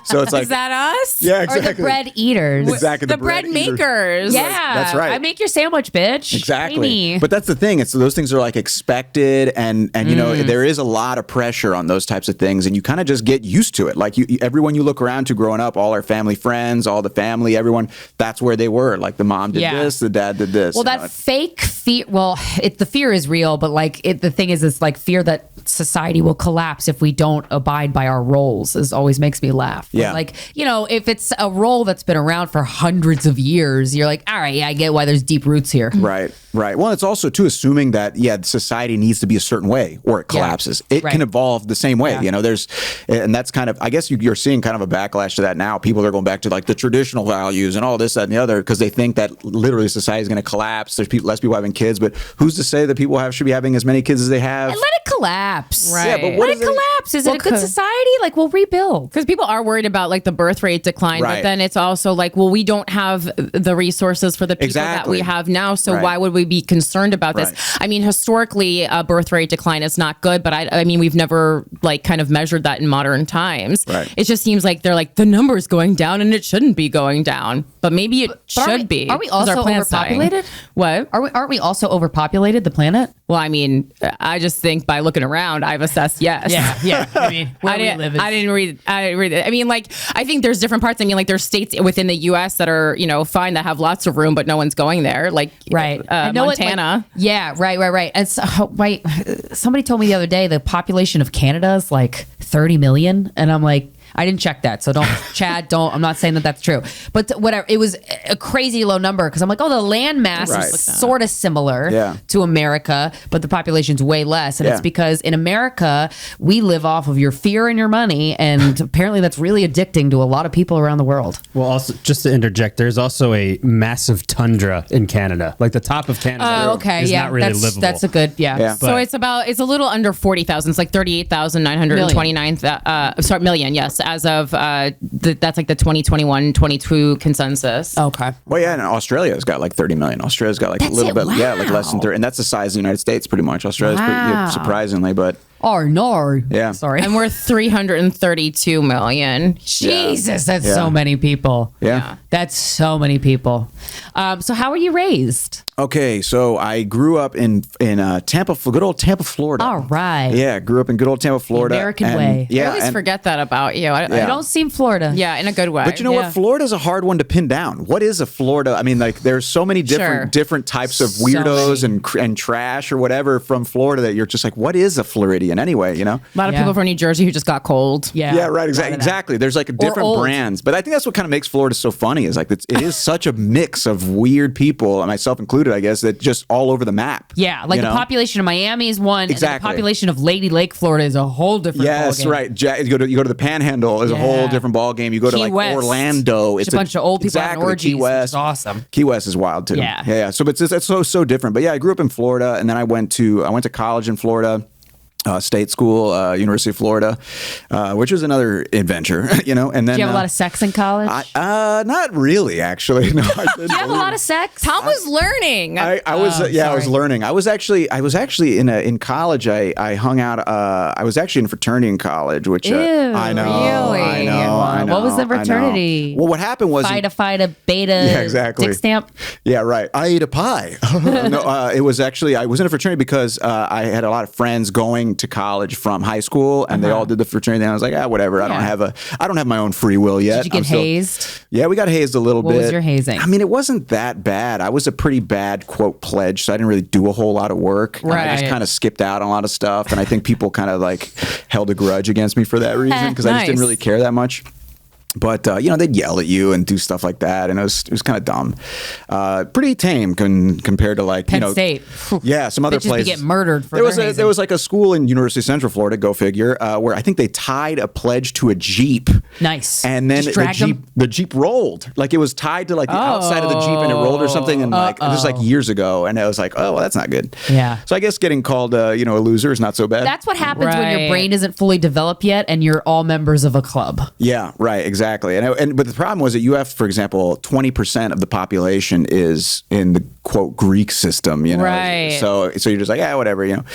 So it's like, is that us? Yeah, exactly. Or the bread eaters. Exactly. The bread makers. Yeah. That's right. I make your sandwich, bitch. Exactly. But that's the thing. It's those things are like expected, and you know, there is a lot of pressure on those types of things, and you kind of just get used to it. it. Like everyone you look around to growing up, all our family friends, all the family, everyone, that's where they were. Like the mom did this, the dad did this. Well, that fake fear, the fear is real, but like the thing is, it's like fear that society will collapse if we don't abide by our roles always makes me laugh. Yeah. But like, if it's a role that's been around for hundreds of years, you're like, all right, yeah, I get why there's deep roots here. Right. Well, it's also too assuming that society needs to be a certain way or it collapses. It can evolve the same way. And that's kind of, I guess you're seeing kind of a backlash to that now. People are going back to like the traditional values and all this, that, and the other, because they think that literally society is going to collapse. There's less people having kids, but who's to say that people should be having as many kids as they have? And let it collapse. Right. Yeah, but what let it collapse. Is it a good society? Like, we'll rebuild. Because people are worried about like the birth rate decline, but then it's also like, well, we don't have the resources for the people that we have now, so why would we be concerned about this? I mean, historically, birth rate decline is not good, but I mean, we've never like kind of measured that in modern times. It just seems like they're like, the number's going down and it shouldn't be going down, but maybe it should be. Are we also overpopulated? What? Aren't we also overpopulated, the planet? Well, I mean, I just think by looking around, I've assessed yes. Yeah. I mean, I didn't read it. I mean, like, I think there's different parts. I mean, like, there's states within the U.S. that are, fine, that have lots of room, but no one's going there. Like, Montana. Right. And so, somebody told me the other day the population of Canada is like 30 million, and I'm like, I didn't check that, so I'm not saying that that's true, but whatever. It was a crazy low number because I'm like, the land mass is sort of similar to America, but the population's way less, and it's because in America we live off of your fear and your money, and apparently that's really addicting to a lot of people around the world. Well, also, just to interject, there's also a massive tundra in Canada, like the top of Canada. Is not really livable. That's a good So it's a little under 40,000. It's like 38,929 million. Yes. As of that's like the 2021-22 consensus. Okay. Well, yeah, and Australia has got like 30 million. Australia's got like a little bit, like less than 30, and that's the size of the United States, pretty much. Australia's pretty, surprisingly, but. Oh no! Yeah, sorry. And we're 332 million. Jesus, that's so many people. Yeah, that's so many people. So how were you raised? Okay, so I grew up in Tampa, good old Tampa, Florida. All right. Yeah, grew up in good old Tampa, Florida. The American way. Yeah, I always forget that about you. I don't seem Florida. Yeah, in a good way. But you know what? Florida's a hard one to pin down. What is a Florida? I mean, like, there's so many different types of weirdos and trash or whatever from Florida that you're just like, what is a Floridian anyway? A lot of people from New Jersey who just got cold. Yeah, right. Exactly. There's like different brands, but I think that's what kind of makes Florida so funny. Is like it is such a mix of weird people, and myself included, I guess, that just all over the map. Yeah, like the population of Miami is one, and the population of Lady Lake, Florida, is a whole different. Yes, ballgame. right. You go to the Panhandle is a whole different ball game. You go to Key like West. Orlando, it's a bunch of old people on orgies. Key West, which is awesome. Key West is wild too. Yeah. So it's so different. But yeah, I grew up in Florida, and then I went to college in Florida. State school, University of Florida, which was another adventure, And then, did you have a lot of sex in college? Not really, actually. No, I didn't. Did you have a lot of sex? Tom was learning. I was learning. I was actually in college. I hung out. I was actually in fraternity in college, which I know. Really? I know. What was the fraternity? Well, what happened was Phi Beta. Dick stamp. Yeah, right. I ate a pie. No, it was actually I was in a fraternity because I had a lot of friends going to college from high school, and they all did the fraternity. And I was like, whatever. I don't have my own free will yet. Did you get hazed? Yeah, we got hazed a little bit. What was your hazing? I mean, it wasn't that bad. I was a pretty bad quote pledge, so I didn't really do a whole lot of work. Right. I just kind of skipped out on a lot of stuff, and I think people kind of like held a grudge against me for that reason because I just didn't really care that much. But they'd yell at you and do stuff like that, and it was kind of dumb. Pretty tame compared to like Penn State. Yeah, some other places. Get murdered for there was like a school in University of Central Florida, go figure, where I think they tied a pledge to a Jeep. Nice. And then the Jeep rolled. Like it was tied to like the outside of the Jeep, and it rolled or something. And like this was like years ago, and I was like, oh, well, that's not good. Yeah. So I guess getting called a loser is not so bad. That's what happens when your brain isn't fully developed yet, and you're all members of a club. Yeah. Right. Exactly. exactly. But the problem was at UF, for example, 20% of the population is in the quote Greek system, you know. Right. So you're just like, yeah, whatever, you know.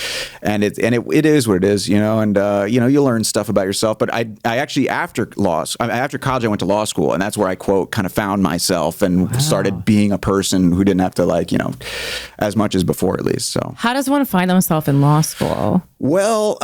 And it is what it is, you know. And you know, you learn stuff about yourself. But I actually after college, I went to law school, and that's where I quote kind of found myself and started being a person who didn't have to like, you know, as much as before at least. So how does one find themselves in law school? Well,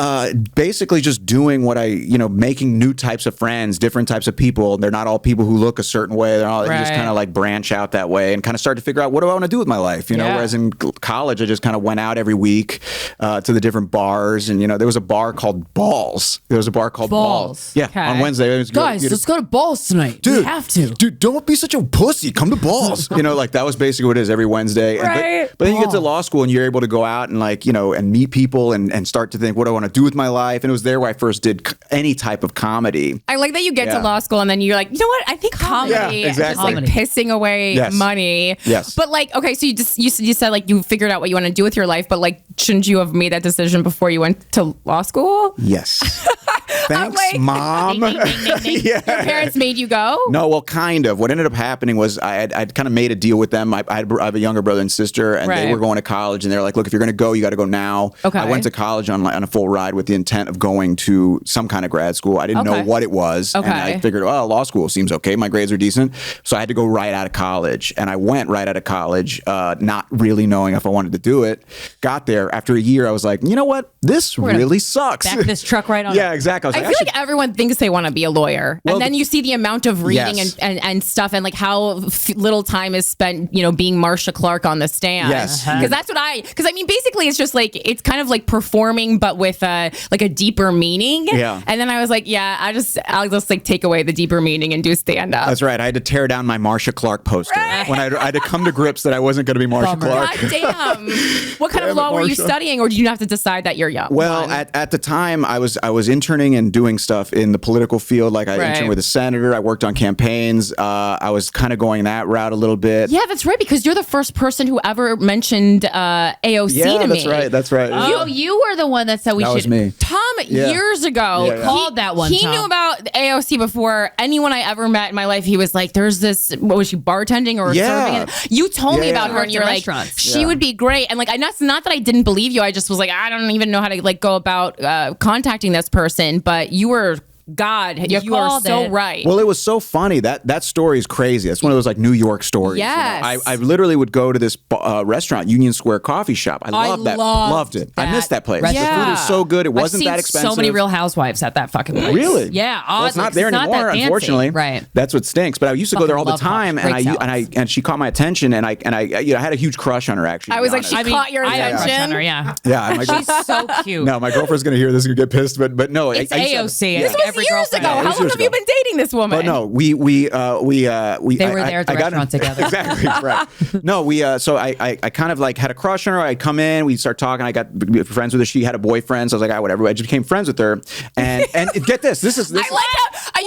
basically just doing what making new types of friends, different types of people. They're not all people who look a certain way. They're all, you just kind of like branch out that way and kind of start to figure out, what do I want to do with my life? You know, whereas in college, I just kind of went out every week to the different bars. And, you know, there was a bar called Balls. Balls. Yeah. Okay. On Wednesday. Guys, let's go to Balls tonight. Dude, we have to. Dude, don't be such a pussy. Come to Balls. You know, like that was basically what it is every Wednesday. Right. But then you get to law school and you're able to go out and like, you know, and meet people and start to think, what do I want to do with my life? And it was there where I first did any type of comedy. I like that you get to law school and then you're like, you know what? I think comedy is just like pissing away money. Yes. But like, okay, so you said like you figured out what you want to do with your life, but like, shouldn't you have made that decision before you went to law school? Yes. Thanks, like, Mom. Ding, ding, ding, ding. Your parents made you go? No, well, kind of. What ended up happening was I'd kind of made a deal with them. I have a younger brother and sister, and they were going to college, and they were like, look, if you're going to go, you got to go now. Okay. I went to college on a full ride with the intent of going to some kind of grad school. I didn't know what it was. Okay. And I figured, well, law school seems okay. My grades are decent. So I had to go right out of college. And I went right out of college, not really knowing if I wanted to do it. Got there. After a year, I was like, you know what? This really sucks. Back this truck right on. Yeah, exactly. I feel like everyone thinks they want to be a lawyer. Well, and then you see the amount of reading and stuff and like how little time is spent, you know, being Marsha Clark on the stand. Yes. Because that's what because I mean, basically it's just like, it's kind of like performing, but with like a deeper meaning. Yeah. And then I was like, I'll just like take away the deeper meaning and do stand up. That's right. I had to tear down my Marsha Clark poster when I had to come to grips that I wasn't going to be Marsha Clark. God damn. What kind of law were you studying, or did you have to decide that you're young? Well, at the time, I was interning and doing stuff in the political field. Like I interned with a senator. I worked on campaigns. I was kind of going that route a little bit. Yeah, that's right, because you're the first person who ever mentioned AOC to me. That's right. Oh, you were the one that said we should. That was me. Tom, years ago, called that one. He knew about AOC before anyone I ever met in my life. He was like, there's this, what was she, bartending or serving? You told me about her, and you're like, she would be great. And like, it's not that I didn't believe you. I just was like, I don't even know how to like go about contacting this person. But you were. God, you are so right. Well, it was so funny. That story is crazy. That's one of those like New York stories. Yes. You know? I literally would go to this restaurant, Union Square Coffee Shop. I loved it. I missed that place. Yeah. The food was so good. It wasn't that expensive. So many Real Housewives at that fucking place. Really? Yeah. Well, it's not there anymore, unfortunately. Right. That's what stinks. But I used to go there all the time, and she caught my attention, and I had a huge crush on her. Actually, I was like, she caught your attention. I had a crush on her. Yeah. Yeah. She's so cute. No, my girlfriend's gonna hear this and get pissed. But no, it's AOC. This was years ago. How long have you been dating this woman? But no, we they were there at the restaurant together. Exactly, right. No, so I kind of like had a crush on her. I'd come in, we'd start talking. I got friends with her. She had a boyfriend, so I was like, whatever. I just became friends with her. And get this. This is. I like how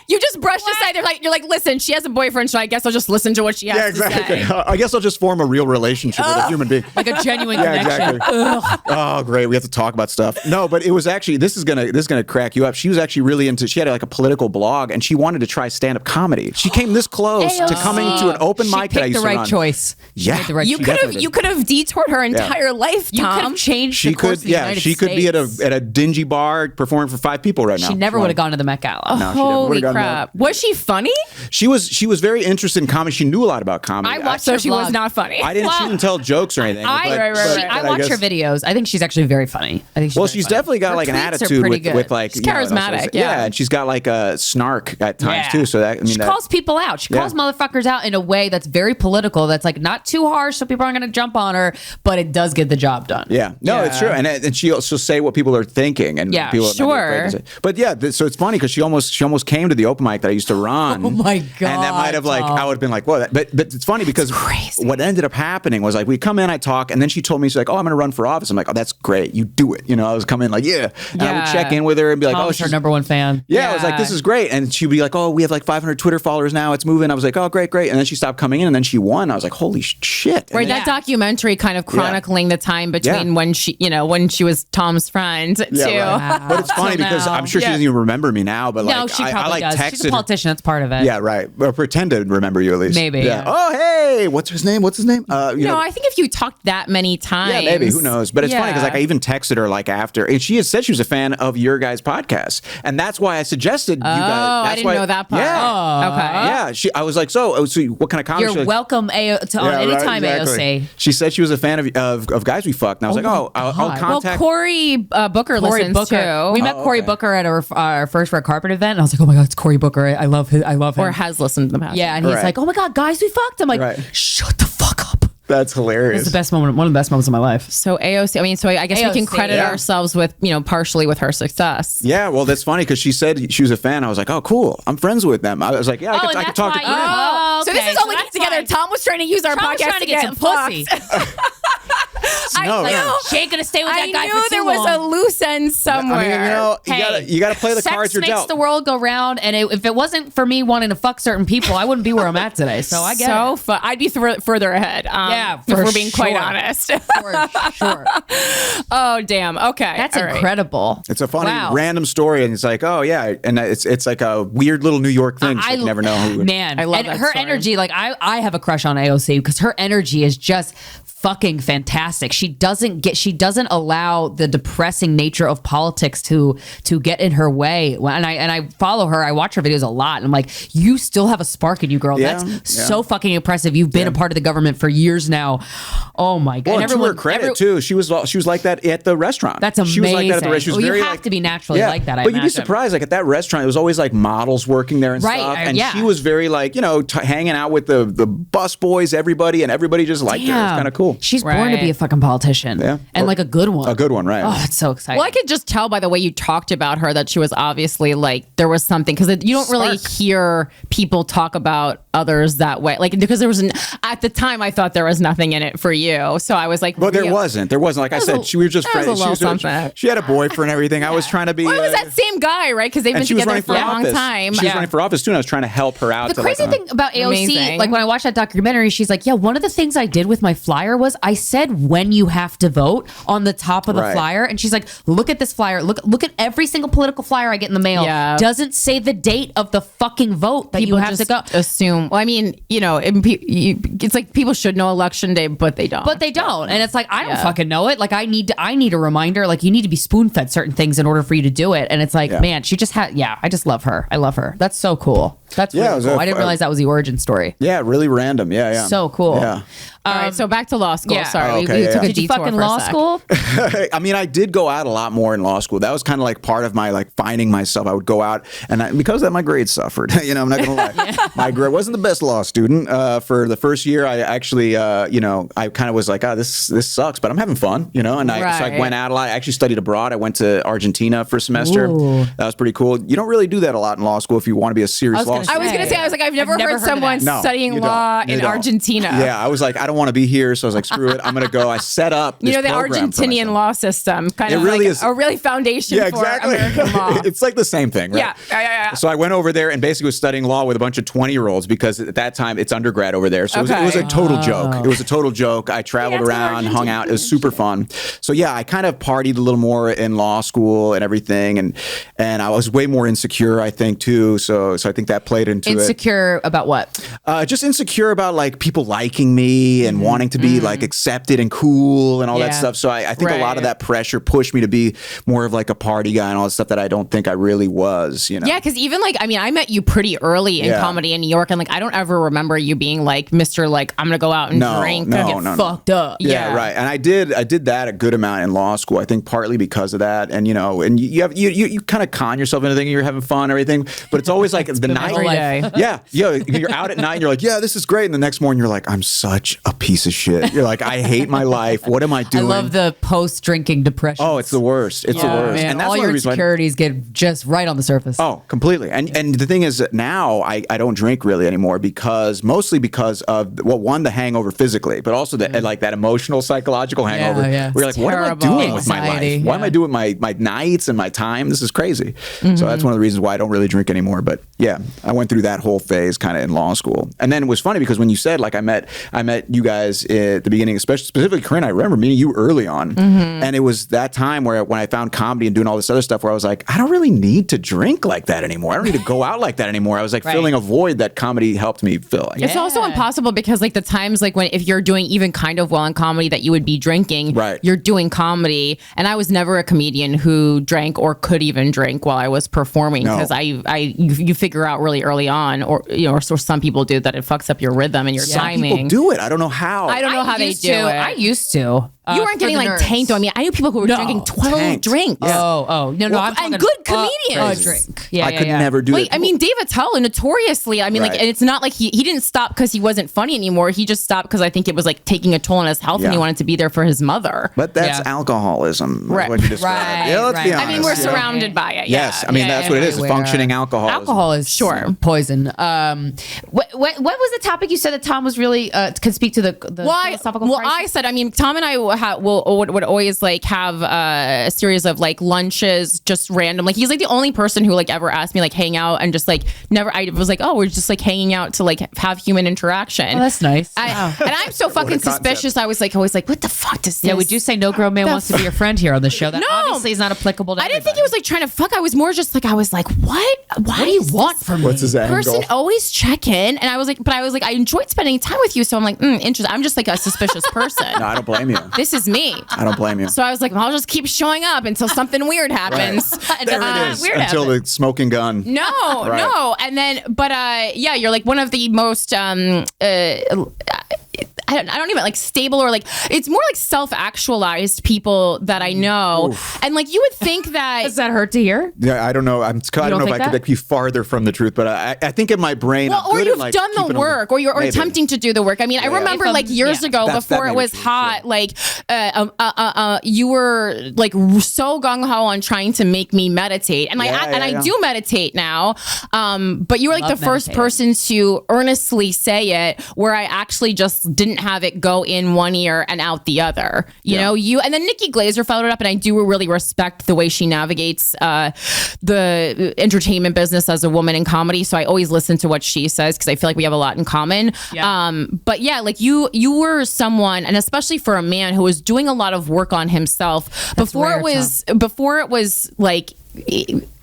you just brushed aside. You're like, listen, she has a boyfriend, so I guess I'll just listen to what she has to say. I guess I'll just form a real relationship with a human being, like a genuine connection. Exactly. Oh, great. We have to talk about stuff. No, but it was actually this is gonna crack you up. She was actually really into. She had like a political blog, and she wanted to try stand-up comedy. She came this close to coming to an open mic that I used to run. She picked the right choice. Yeah, you could have detoured her entire life, Tom. You could have changed the course of the United she could States. be at a dingy bar performing for 5 people right now. She never would have gone to the Met Gala. No, holy crap! Was she funny? She was very interested in comedy. She knew a lot about comedy. I watched her. She was not funny. She didn't tell jokes or anything. I watch her videos. I think she's actually very funny. I think she's definitely got like an attitude with like she's charismatic. Yeah, and she's got like a snark at times too. So that she calls people out. She calls motherfuckers out in a way that's very political. That's like not too harsh, so people aren't going to jump on her, but it does get the job done. Yeah, no, it's true, and she'll say what people are thinking, and people sure. But so it's funny because she almost came to the open mic that I used to run. Oh my god! And that might have like I would have been like, whoa. But it's funny because what ended up happening was like we come in, I talk, and then she told me, she's like, oh, I'm going to run for office. I'm like, oh, that's great, you do it. You know, I was coming like, and I would check in with her and be like, Tom's her number one fan. fan. Yeah, I was like, this is great. And she'd be like, oh, we have like 500 Twitter followers now. It's moving. I was like, oh, great. And then she stopped coming in and then she won. I was like, holy shit. Right, that documentary kind of chronicling the time between when she was Tom's friend too. Right. But it's funny because I'm sure she doesn't even remember me now, but No, like she I probably like does. texted She's a politician. That's part of it. Yeah, right. Or pretend to remember you at least. Maybe, yeah. Oh, hey, what's his name? I think if you talked that many times. Yeah, maybe. Who knows? But it's funny because like I even texted her like after, and she had said she was a fan of your guys' podcast, and that's why I suggested you guys. I didn't know that part. Yeah. Okay. Yeah. I was like, so what kind of comments? You're welcome anytime, AOC. She said she was a fan of Guys We Fcked, and I was like, I'll contact. Well, Cory Booker listens too. We met Cory Booker at our first red carpet event, and I was like, oh my God, it's Cory Booker. I love him. Or has listened in the past. Yeah, and he's like, oh my God, Guys We Fcked. I'm like, shut the fuck up. That's hilarious. It's the best moment, one of the best moments of my life. So AOC, I guess we can credit ourselves with, partially with her success. Yeah, well, that's funny because she said she was a fan. I was like, oh, cool. I'm friends with them. I was like, yeah, I could talk to Corinne. So this is all linking together. Tom was trying to use our podcast to get some pussy. She ain't gonna stay with that guy for too long. I knew there was a loose end somewhere. I mean, you gotta play the cards you're dealt. Sex makes the world go round, and if it wasn't for me wanting to fuck certain people, I wouldn't be where I'm at today. So I get it. Fun. I'd be further ahead. Yeah, if we're being quite honest. For sure. Oh damn. Okay, that's incredible. It's a funny random story, and it's like, oh yeah, and it's like a weird little New York thing. I never know who. Man, I love that her story. energy. Like I have a crush on AOC because her energy is just fucking fantastic. She doesn't allow the depressing nature of politics to get in her way. And I follow her. I watch her videos a lot. And I'm like, you still have a spark in you, girl. That's so fucking impressive. You've been a part of the government for years now. Oh my God. Well, and to her credit too, she was like that at the restaurant. That's amazing. She was like that at the restaurant. You have to be naturally like that. But you'd be surprised. Like at that restaurant, it was always like models working there and stuff. And she was very like hanging out with the bus boys, everybody, and everybody just liked her. It was kind of cool. She's born to be a fucking politician. Yeah. And like a good one. A good one, right. Oh, that's so exciting. Well, I could just tell by the way you talked about her that she was obviously like, there was something, because you don't really hear people talk about others that way. Like, because there was at the time, I thought there was nothing in it for you. So I was like, but there wasn't. Like I said, we were just friends. She had a boyfriend and everything. I was trying to be. Well, it was that same guy, right? Because they've been together for a long time. She was running for office too, and I was trying to help her out. The crazy thing about AOC, like when I watched that documentary, she's like, yeah, one of the things I did with my flyer was I said when you have to vote on the top of the flyer, and she's like, look at this flyer. Look at every single political flyer I get in the mail. Yeah. Doesn't say the date of the fucking vote that people you have to go. Assume. Well, I mean, it's like people should know election day, but they don't. And it's like, I don't fucking know it. Like I need a reminder. Like you need to be spoon fed certain things in order for you to do it. And it's like, man, she just had. Yeah, I just love her. I love her. That's so cool. That's really cool. I didn't realize that was the origin story. Yeah, really random. Yeah. So cool. Yeah. All right, so back to law school. Yeah. Sorry, we took a detour. Did you fucking law school? I mean, I did go out a lot more in law school. That was kind of like part of my like finding myself. I would go out, and because of that, my grades suffered. I'm not gonna lie. My grade wasn't the best law student. For the first year, I actually, I kind of was like, this sucks, but I'm having fun, So I went out a lot. I actually studied abroad. I went to Argentina for a semester. Ooh. That was pretty cool. You don't really do that a lot in law school if you want to be a serious law student. I was gonna say, I've never heard someone studying law in Argentina. Yeah, I was like, I don't want to be here, so I was like, screw it, I'm gonna go. I set up this the Argentinian law system, kind of really like is a really foundation for American law. It's like the same thing, right? Yeah. So I went over there and basically was studying law with a bunch of 20-year-olds because at that time it's undergrad over there. So it was a total joke. It was a total joke. I traveled around, hung out. It was super fun. So yeah, I kind of partied a little more in law school and everything, and I was way more insecure, I think, too. So I think that played into Insecure about what? Just insecure about like people liking me and wanting to be like accepted and cool and all that stuff. So I think a lot of that pressure pushed me to be more of like a party guy and all that stuff that I don't think I really was, Yeah, because even like, I met you pretty early in comedy in New York, and like I don't ever remember you being like Mr. like I'm gonna go out and drink and get fucked up. Yeah, right. And I did that a good amount in law school. I think partly because of that, and and you kind of con yourself into thinking you're having fun and everything, but it's always like the night. every day. Yeah. You're out at night and you're like, yeah, this is great. And the next morning you're like, I'm such a piece of shit. You're like, I hate my life. What am I doing? I love the post-drinking depression. Oh, it's the worst. It's the worst. Man, and that's all one of your the reasons why- insecurities get just right on the surface. Oh, completely. And the thing is that now I don't drink really anymore mostly because of, well, one, the hangover physically, but also the like that emotional, psychological hangover. Yeah. Where you're like, what am I doing with my life? What am I doing with my nights and my time? This is crazy. So that's one of the reasons why I don't really drink anymore. But yeah, I went through that whole phase kind of in law school. And then it was funny because when you said, like, I met you guys at the beginning, specifically Corinne, I remember meeting you early on. And it was that time where when I found comedy and doing all this other stuff where I was like, I don't really need to drink like that anymore. I don't need to go out like that anymore. I was like filling a void that comedy helped me fill. It's also impossible because like the times like if you're doing even kind of well in comedy that you would be drinking, you're doing comedy. And I was never a comedian who drank or could even drink while I was performing because you figure out really early on, or some people do, that it fucks up your rhythm and your timing. People do it. I don't know how. I don't know how they do it. I used to. You weren't getting like tanked. I mean, I knew people who were drinking 12 drinks. Oh, no, well, and good comedians. Drink. I could never do it. I mean, Dave Attell, notoriously, I mean, like, and it's not like he didn't stop because he wasn't funny anymore. He just stopped because I think it was like taking a toll on his health and he wanted to be there for his mother. But that's alcoholism. Right. What you described. Yeah, let's be honest. I mean, we're surrounded by it. Yes. I mean, that's what it is. It's functioning alcoholism. Alcohol is poison. What was the topic you said that Tom was really could speak to the philosophical crisis? I said, I mean, Tom and I would always like have a series of like lunches, just random. Like he's like the only person who like ever asked me like hang out and just like never. I was like, oh, we're just like hanging out to like have human interaction. Oh, that's nice. And I'm so fucking suspicious. I was like always like, what the fuck does this? Yeah, would you say no grown man wants to be your friend here on the show? That obviously is not applicable to I didn't think he was like trying to fuck. I was more just like, I was like, what? Why do you want from me? What's his angle? Person always check in, and I was like, I enjoyed spending time with you, so I'm like, interesting. I'm just like a suspicious person. No, I don't blame you. This is me. I don't blame you. So I was like, well, I'll just keep showing up until something weird happens. There it is. Until the smoking gun. No. And then, but yeah, you're like one of the most I don't even like stable or like, it's more like self-actualized people that I know. Oof. And like, you would think that. Does that hurt to hear? Yeah, I don't know. I don't know if I could be farther from the truth, but I think in my brain. Well, or you've done the work, or you're attempting to do the work. I mean, I remember like years ago before it was hot, like you were like so gung-ho on trying to make me meditate. And I do meditate now. But you were like the first person to earnestly say it, where I actually just didn't have it go in one ear and out the other. You know, and then Nikki Glaser followed it up, and I do really respect the way she navigates the entertainment business as a woman in comedy. So I always listen to what she says because I feel like we have a lot in common. Yeah. But yeah, like you were someone, and especially for a man who was doing a lot of work on himself before it was like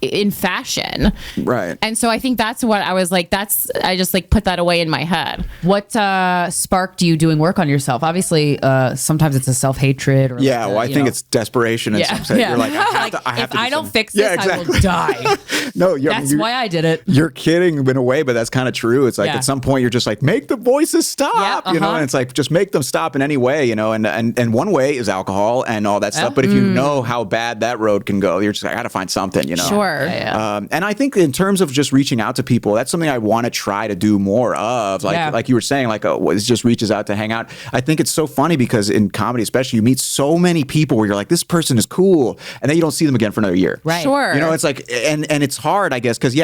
in fashion. Right. And so I think that's what I was like, I just like put that away in my head. What sparked you doing work on yourself? Obviously, sometimes it's a self-hatred. Or I think it's desperation. And you're like, if I don't fix this, I will die. No, that's why I did it. You're kidding in a way, but that's kind of true. It's like at some point you're just like, make the voices stop, you know, and it's like, just make them stop in any way, you know, and one way is alcohol and all that stuff. But if you know how bad that road can go, you're just like, I got to find something, you know. Sure. And I think in terms of just reaching out to people, that's something I want to try to do more of. Like you were saying, like it just reaches out to hang out. I think it's so funny because in comedy, especially, you meet so many people where you're like, this person is cool, and then you don't see them again for another year. Right. Sure. You know, it's like, and it's hard, I guess, because you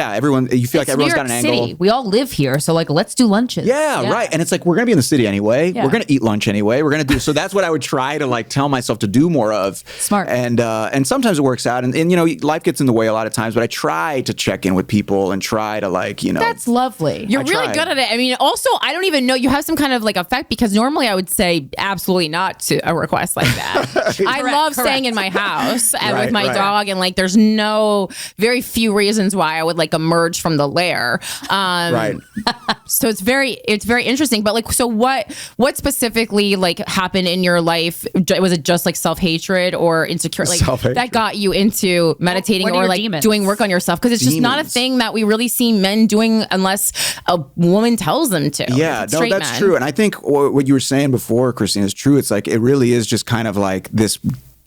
feel like everyone's got an angle. We all live here, so like, let's do lunches. Yeah, right. And it's like, we're gonna be in the city anyway. Yeah. We're gonna eat lunch anyway. We're gonna do. So that's what I would try to like tell myself to do more of. Smart. And sometimes it works out, and you know, life gets in the way a lot of times. But I try to check in with people and try to like, you know. That's lovely. You're really good at it. I mean, also, I don't even know, you have some kind of like effect, because normally I would say absolutely not to a request like that. I love staying in my house and with my dog, and like there's very few reasons why I would like emerge from the lair. So it's very interesting. But like, so what specifically like happened in your life? Was it just like self-hatred or insecure? Like that got you into meditating or like doing work on yourself? Because it's just not a thing that we really see men doing unless a woman tells them to. Yeah, no, that's true. And I think what you were saying before, Krystyna, is true. It's like, it really is just kind of like this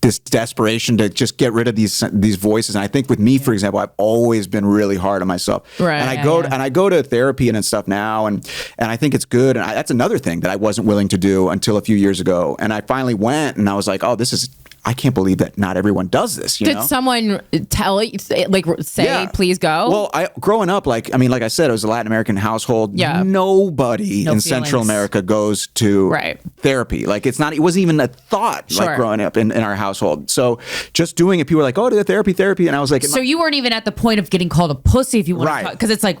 this desperation to just get rid of these voices. And I think with me, for example, I've always been really hard on myself. Right. And I go to therapy and stuff now, and I think it's good. And that's another thing that I wasn't willing to do until a few years ago. And I finally went, and I was like, oh, I can't believe that not everyone does this. Did someone tell you, say, please go? Well, growing up, like I said, it was a Latin American household. Yeah. Nobody in Central America goes to therapy. Like it wasn't even a thought like growing up in our household. So just doing it, people were like, oh, to the therapy. And I was like, so you weren't even at the point of getting called a pussy if you want to, because it's like,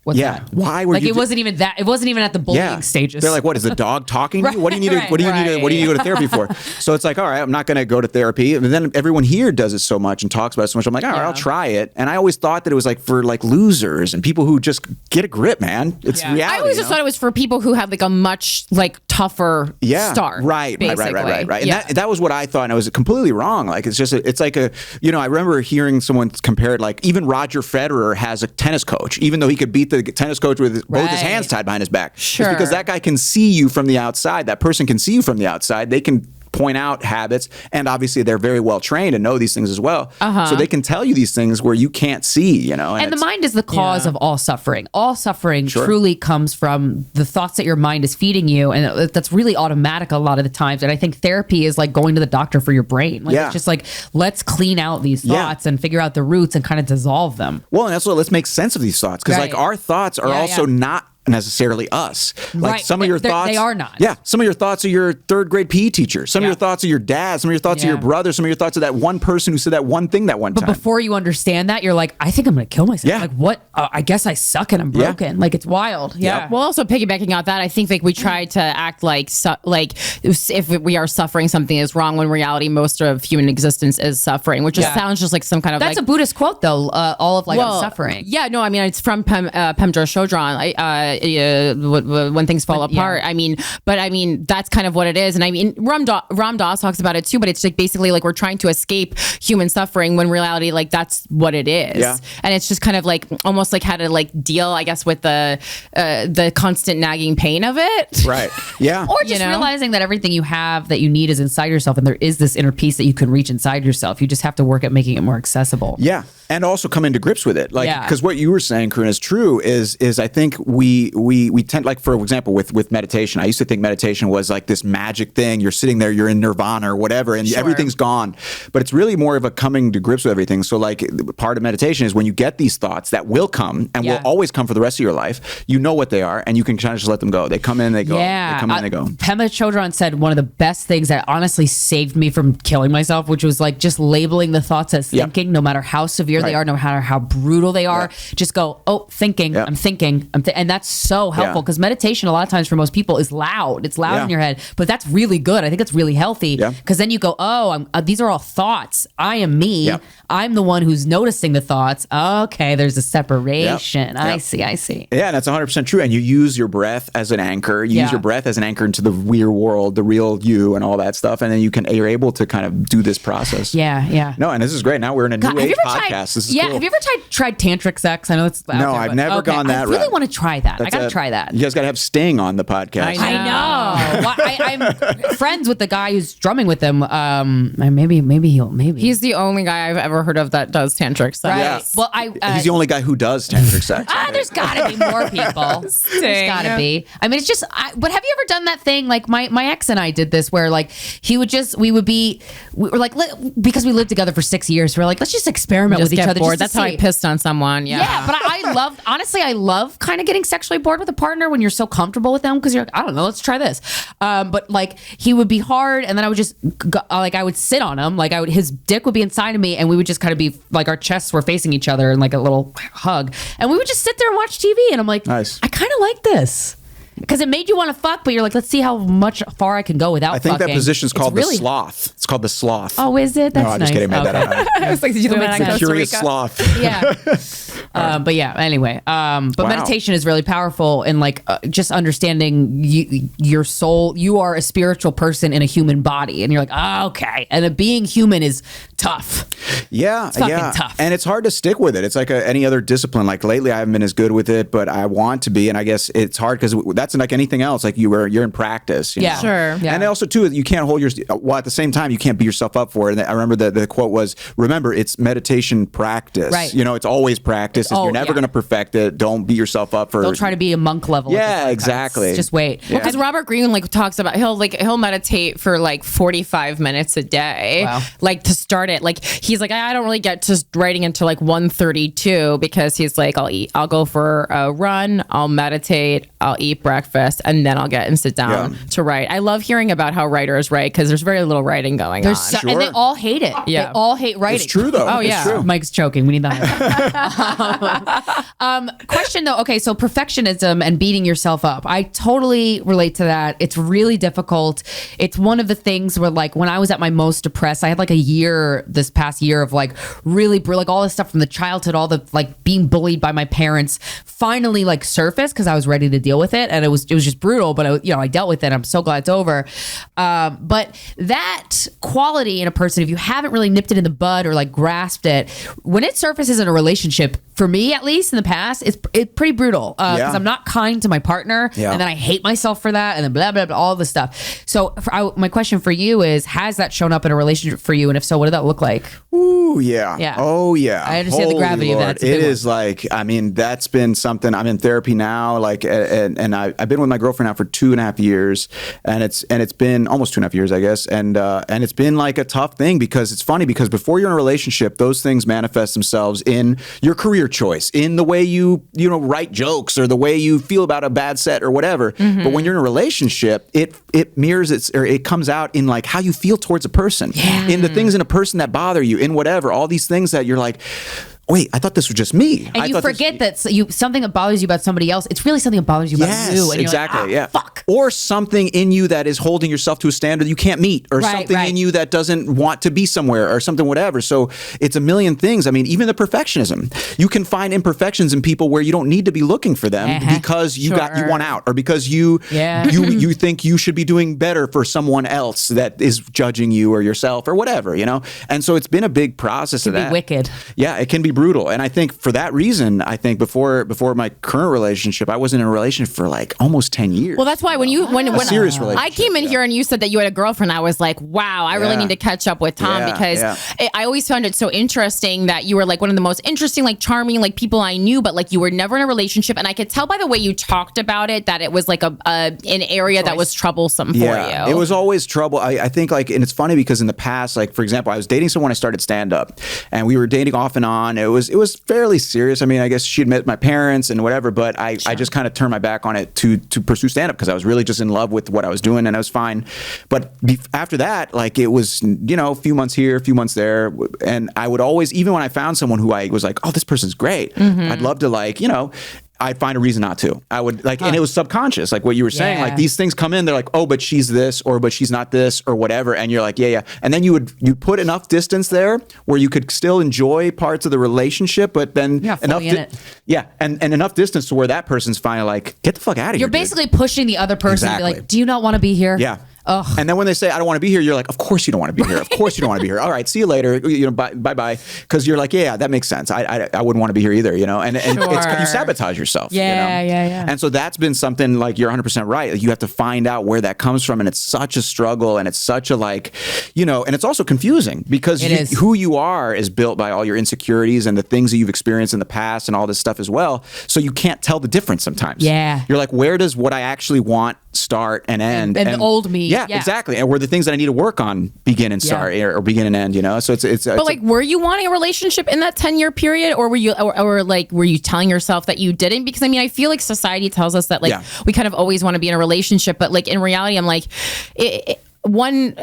what's that? Why were you? It wasn't even that. It wasn't even at the bullying stages. They're like, what is the dog talking to you? What do you need? What do you need? What do you go to therapy for? So it's like, all right, I'm not going to go to therapy. And then everyone here does it so much and talks about it so much. I'm like, all right, I'll try it. And I always thought that it was like for like losers and people who just get a grip, man. It's reality. I always just thought it was for people who had like a much like tougher start. Right. And that was what I thought. And I was completely wrong. Like, it's like I remember hearing someone compare it, like even Roger Federer has a tennis coach, even though he could beat the tennis coach with both his hands tied behind his back. Sure. It's because that guy can see you from the outside. That person can see you from the outside. They can point out habits, and obviously they're very well trained and know these things as well. So they can tell you these things where you can't see, And the mind is the cause of all suffering. All suffering truly comes from the thoughts that your mind is feeding you, and that's really automatic a lot of the times. And I think therapy is like going to the doctor for your brain. Like it's just like, let's clean out these thoughts and figure out the roots and kind of dissolve them. Well, and that's what, let's make sense of these thoughts, because like our thoughts are also not necessarily us. Like some of your thoughts, they are not. Yeah, some of your thoughts are your third grade PE teacher. Some of your thoughts are your dad. Some of your thoughts are your brother. Some of your thoughts are that one person who said that one thing that one time. But before you understand that, you're like, I think I'm going to kill myself. Yeah. Like what? I guess I suck and I'm broken. Like it's wild. Yeah. Well, also piggybacking on that, I think like we try to act like if we are suffering, something is wrong, when in reality most of human existence is suffering, which just sounds just like some kind of that's a Buddhist quote though. All of life is suffering. Yeah. No, I mean it's from Pemdra Chodron. When things fall apart. I mean, that's kind of what it is. And I mean, Ram Dass talks about it too, but it's like basically like we're trying to escape human suffering when in reality, like that's what it is. Yeah. And it's just kind of like almost like how to like deal, I guess, with the constant nagging pain of it. Right. Yeah. Or just realizing that everything you have that you need is inside yourself, and there is this inner peace that you can reach inside yourself. You just have to work at making it more accessible. Yeah. And also come into grips with it. Like, because what you were saying, Corinne, is true, is I think we tend, like, for example, with meditation, I used to think meditation was like this magic thing. You're sitting there, you're in nirvana or whatever, and everything's gone. But it's really more of a coming to grips with everything. So like part of meditation is when you get these thoughts that will come and will always come for the rest of your life, you know what they are, and you can kind of just let them go. They come in, they go. They come in, they go. Pema Chodron said one of the best things that honestly saved me from killing myself, which was like just labeling the thoughts as thinking, no matter how severe they are, no matter how brutal they are, just go, thinking, I'm thinking. And that's so helpful, because meditation a lot of times for most people is loud. It's loud in your head, but that's really good. I think it's really healthy, because then you go, these are all thoughts. I am me. I'm the one who's noticing the thoughts. Okay, there's a separation. I see. Yeah, and that's 100% true. And you use your breath as an anchor. You use your breath as an anchor into the real world, the real you, and all that stuff. And then you're able to kind of do this process. Yeah. No, and this is great. Now we're in a new age podcast. This is cool. Have you ever tried tantric sex? I know it's no, I've never gone that route. I really want to try that. I got to try that. You guys got to have Sting on the podcast. I know. Well, I'm friends with the guy who's drumming with them. Maybe he's the only guy I've ever heard of that does tantric sex. Right. Yeah. Well, he's the only guy who does tantric sex. There's got to be more people. There's got to be. I mean, it's just. But have you ever done that thing? Like my ex and I did this, where like because we lived together for 6 years. We're like, let's just experiment with each other. Bored. That's how I pissed on someone. Yeah, but I love kind of getting sexually bored with a partner when you're so comfortable with them, because you're like, I don't know, let's try this. But like he would be hard, and then I would just I would sit on him, like his dick would be inside of me, and we would just kind of be like our chests were facing each other in like a little hug, and we would just sit there and watch TV, and I'm like, nice. I kind of like this. Because it made you want to fuck, but you're like, let's see how far I can go without fucking. I think that position's called the sloth. It's called the sloth. Oh, is it? That's no, I'm just kidding. I made that up. I was like, did you do that in Costa Curious Rica? sloth. Yeah. But yeah, anyway. But meditation is really powerful in like just understanding your soul. You are a spiritual person in a human body, and you're like, okay. And being human is tough. Yeah, it's fucking tough. And it's hard to stick with it. It's like any other discipline. Like lately, I haven't been as good with it, but I want to be. And I guess it's hard because that's like anything else. Like you're in practice. You know? Sure. Yeah. And also too, you can't hold well, at the same time, you can't beat yourself up for it. And I remember the quote was, remember, it's meditation practice. Right. You know, it's always practice. You're never going to perfect it. Don't beat yourself up for. Don't try to be a monk level. Yeah, exactly. Just wait. Because Robert Greene like talks about he'll meditate for like 45 minutes a day, like to start it. Like he's like, I don't really get to writing until like 1:32 because he's like, I'll go for a run, I'll meditate, I'll eat breakfast, and then I'll get and sit down to write. I love hearing about how writers write because there's very little writing going on. And they all hate it. Yeah. They all hate writing. It's true though. Oh yeah. It's true. Mike's choking. We need that. Question though. Okay, so perfectionism and beating yourself up. I totally relate to that. It's really difficult. It's one of the things where like when I was at my most depressed, I had like a year this past year of like really like all this stuff from the childhood, all the like being bullied by my parents finally like surfaced because I was ready to deal with it. And it was just brutal, but I dealt with it. I'm so glad it's over. But that quality in a person, if you haven't really nipped it in the bud or like grasped it, when it surfaces in a relationship, for me at least in the past, it's pretty brutal because I'm not kind to my partner, and then I hate myself for that, and then blah blah blah, all this stuff. So my question for you is, has that shown up in a relationship for you, and if so, what did that look like? Ooh, yeah. Yeah. Oh, yeah. I understand the gravity of that. It is like, I mean, that's been something. I'm in therapy now, like, and I've been with my girlfriend now for 2.5 years, and it's been almost 2.5 years, I guess, and it's been like a tough thing because it's funny because before you're in a relationship, those things manifest themselves in your career choice, in the way you write jokes or the way you feel about a bad set or whatever. But when you're in a relationship, it mirrors it comes out in like how you feel towards a person, in the things in a person that bother you, in whatever, all these things that you're like, wait, I thought this was just me. And you forget that something that bothers you about somebody else, it's really something that bothers you about you. And exactly. You're like, fuck. Or something in you that is holding yourself to a standard you can't meet, or something in you that doesn't want to be somewhere, or something, whatever. So it's a million things. I mean, even the perfectionism. You can find imperfections in people where you don't need to be looking for them because you want out, or because you think you should be doing better for someone else that is judging you or yourself or whatever, And so it's been a big process of that. It can be wicked. Yeah, it can be brutal. And I think for that reason, before my current relationship, I wasn't in a relationship for like almost 10 years. Well, that's why when serious relationship, I came in here and you said that you had a girlfriend, I was like, wow, I really need to catch up with Tom because I always found it so interesting that you were like one of the most interesting, like charming, like people I knew, but like you were never in a relationship. And I could tell by the way you talked about it that it was like an area that was troublesome for you. It was always trouble. I think like, and it's funny because in the past, like for example, I was dating someone, I started stand up, and we were dating off and on. It was fairly serious. I mean, I guess she'd met my parents and whatever, but I just kind of turned my back on it to pursue stand up because I was really just in love with what I was doing, and I was fine. But after that, like it was, a few months here, a few months there, and I would always, even when I found someone who I was like, oh, this person's great, I'd love to like, I'd find a reason not to. I would like, and it was subconscious, like what you were saying, like these things come in, they're like, oh, but she's this, or but she's not this, or whatever, and you're like, yeah. And then you put enough distance there where you could still enjoy parts of the relationship, but then and enough distance to where that person's finally like, get the fuck out of here. You're basically pushing the other person to be like, do you not want to be here? Yeah. Ugh. And then when they say, I don't want to be here, you're like, of course you don't want to be here. Of course you don't want to be here. All right, see you later. Bye. Because you're like, yeah, that makes sense. I wouldn't want to be here either, And you sabotage yourself. Yeah. And so that's been something like you're 100% right. Like, you have to find out where that comes from. And it's such a struggle. And it's such a and it's also confusing because who you are is built by all your insecurities and the things that you've experienced in the past and all this stuff as well. So you can't tell the difference sometimes. Yeah. You're like, where does what I actually want start and end? And the old me. Yeah, exactly. And where the things that I need to work on begin and start, or begin and end, So it's. But like, were you wanting a relationship in that 10-year period, or were you, or like, were you telling yourself that you didn't? Because I mean, I feel like society tells us that we kind of always want to be in a relationship, but like in reality, I'm like, one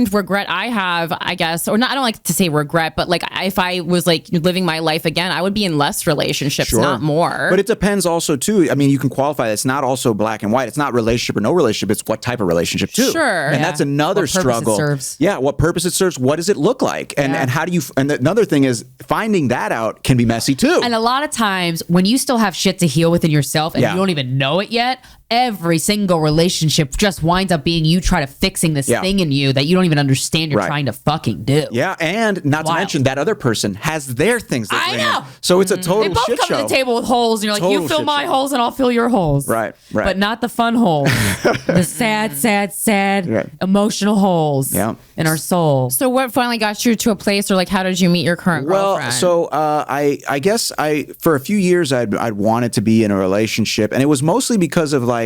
regret I have, I guess, or not, I don't like to say regret, but like if I was like living my life again, I would be in less relationships, not more. But it depends also too. I mean, you can qualify that. It's not also black and white. It's not relationship or no relationship. It's what type of relationship too. Sure. And that's another struggle. Yeah. What purpose it serves. What does it look like? And how do you, and another thing is finding that out can be messy too. And a lot of times when you still have shit to heal within yourself and you don't even know it yet, every single relationship just winds up being you try to fixing this thing in you that you don't even understand you're trying to fucking do. Yeah, and not to mention that other person has their things. I know. So it's a total shit show. They both come to the table with holes, and you're like, you fill my holes, and I'll fill your holes. Right. But not the fun holes. The sad, emotional holes in our soul. So what finally got you to a place, or like, how did you meet your current girlfriend? Well, so I guess for a few years I'd wanted to be in a relationship, and it was mostly because of like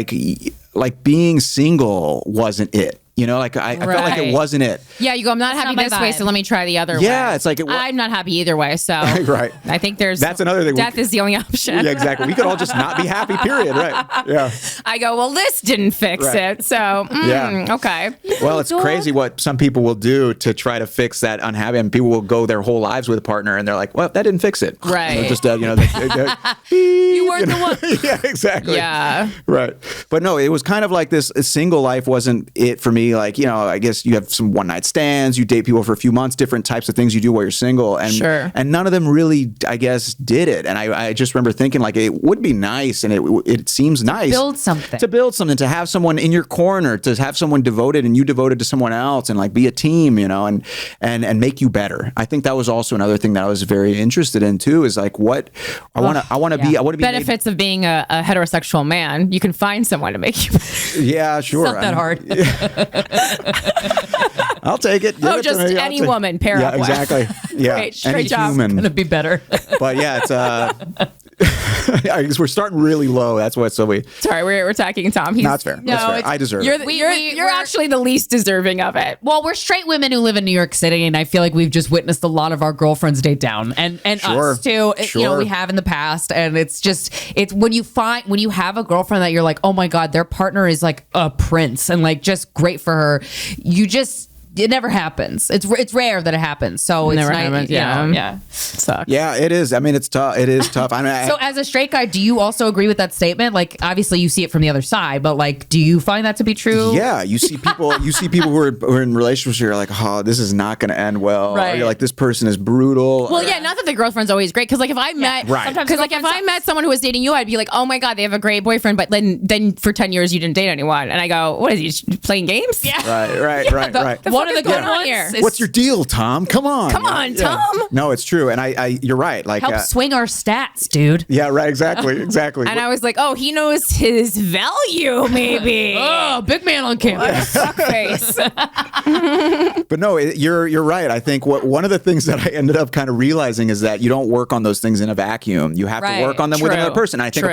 being single wasn't it. You know, like I felt like it wasn't it. Yeah, you go, I'm not happy this way, so let me try the other way. Yeah, it's like I'm not happy either way, so right. I think that's another thing. Death is the only option. Yeah, exactly. We could all just not be happy, period. Right. Yeah. I go, well, this didn't fix it, so okay. Well, it's crazy what some people will do to try to fix that unhappy, and people will go their whole lives with a partner, and they're like, well, that didn't fix it. Right. So just you weren't the one. Yeah, exactly. Yeah. Right. But no, it was kind of like this single life wasn't it for me. Like, you know, I guess you have some one night stands, you date people for a few months, different types of things you do while you're single. And and none of them really, I guess, did it. And I just remember thinking like it would be nice, and it seems nice. To build something, to have someone in your corner, to have someone devoted and you devoted to someone else, and like be a team, you know, and make you better. I think that was also another thing that I was very interested in too, is like what I want to be benefits of being a heterosexual man. You can find someone to make you better. Yeah, sure. It's not that hard. I'll take it. Oh, just any woman pair up with. Yeah, exactly. Yeah, great job. Human. Gonna be better. But yeah, it's I guess we're starting really low. That's what. So sorry, we're attacking Tom. That's fair. That's fair. I deserve it. You're actually the least deserving of it. Well, we're straight women who live in New York City, and I feel like we've just witnessed a lot of our girlfriends date down, and us too. Sure. You know, we have in the past, and it's when you have a girlfriend that you're like, oh my god, their partner is like a prince, and like just great for her. It never happens. It's rare that it happens. So it's never happens. Yeah. Sucks. Yeah, it is. I mean, it's tough. It is tough. I mean, so as a straight guy, do you also agree with that statement? Like, obviously you see it from the other side, but like, do you find that to be true? Yeah, you see people who are in relationships who are like, oh, this is not going to end well. Right. Or you're like, this person is brutal. Well, yeah, not that the girlfriend's always great, because like if I met, because like if I met someone who was dating you, I'd be like, oh my god, they have a great boyfriend, but then for 10 years you didn't date anyone, and I go, what is he playing games? Yeah, right. What are the good ones here? What's your deal, Tom? Come on, Tom. No, it's true, and you're right. Like, help swing our stats, dude. Yeah, right. Exactly. And I was like, oh, he knows his value, maybe. Oh, big man on campus. Face. But no, you're right. I think one of the things that I ended up kind of realizing is that you don't work on those things in a vacuum. You have to work on them with another person. And I think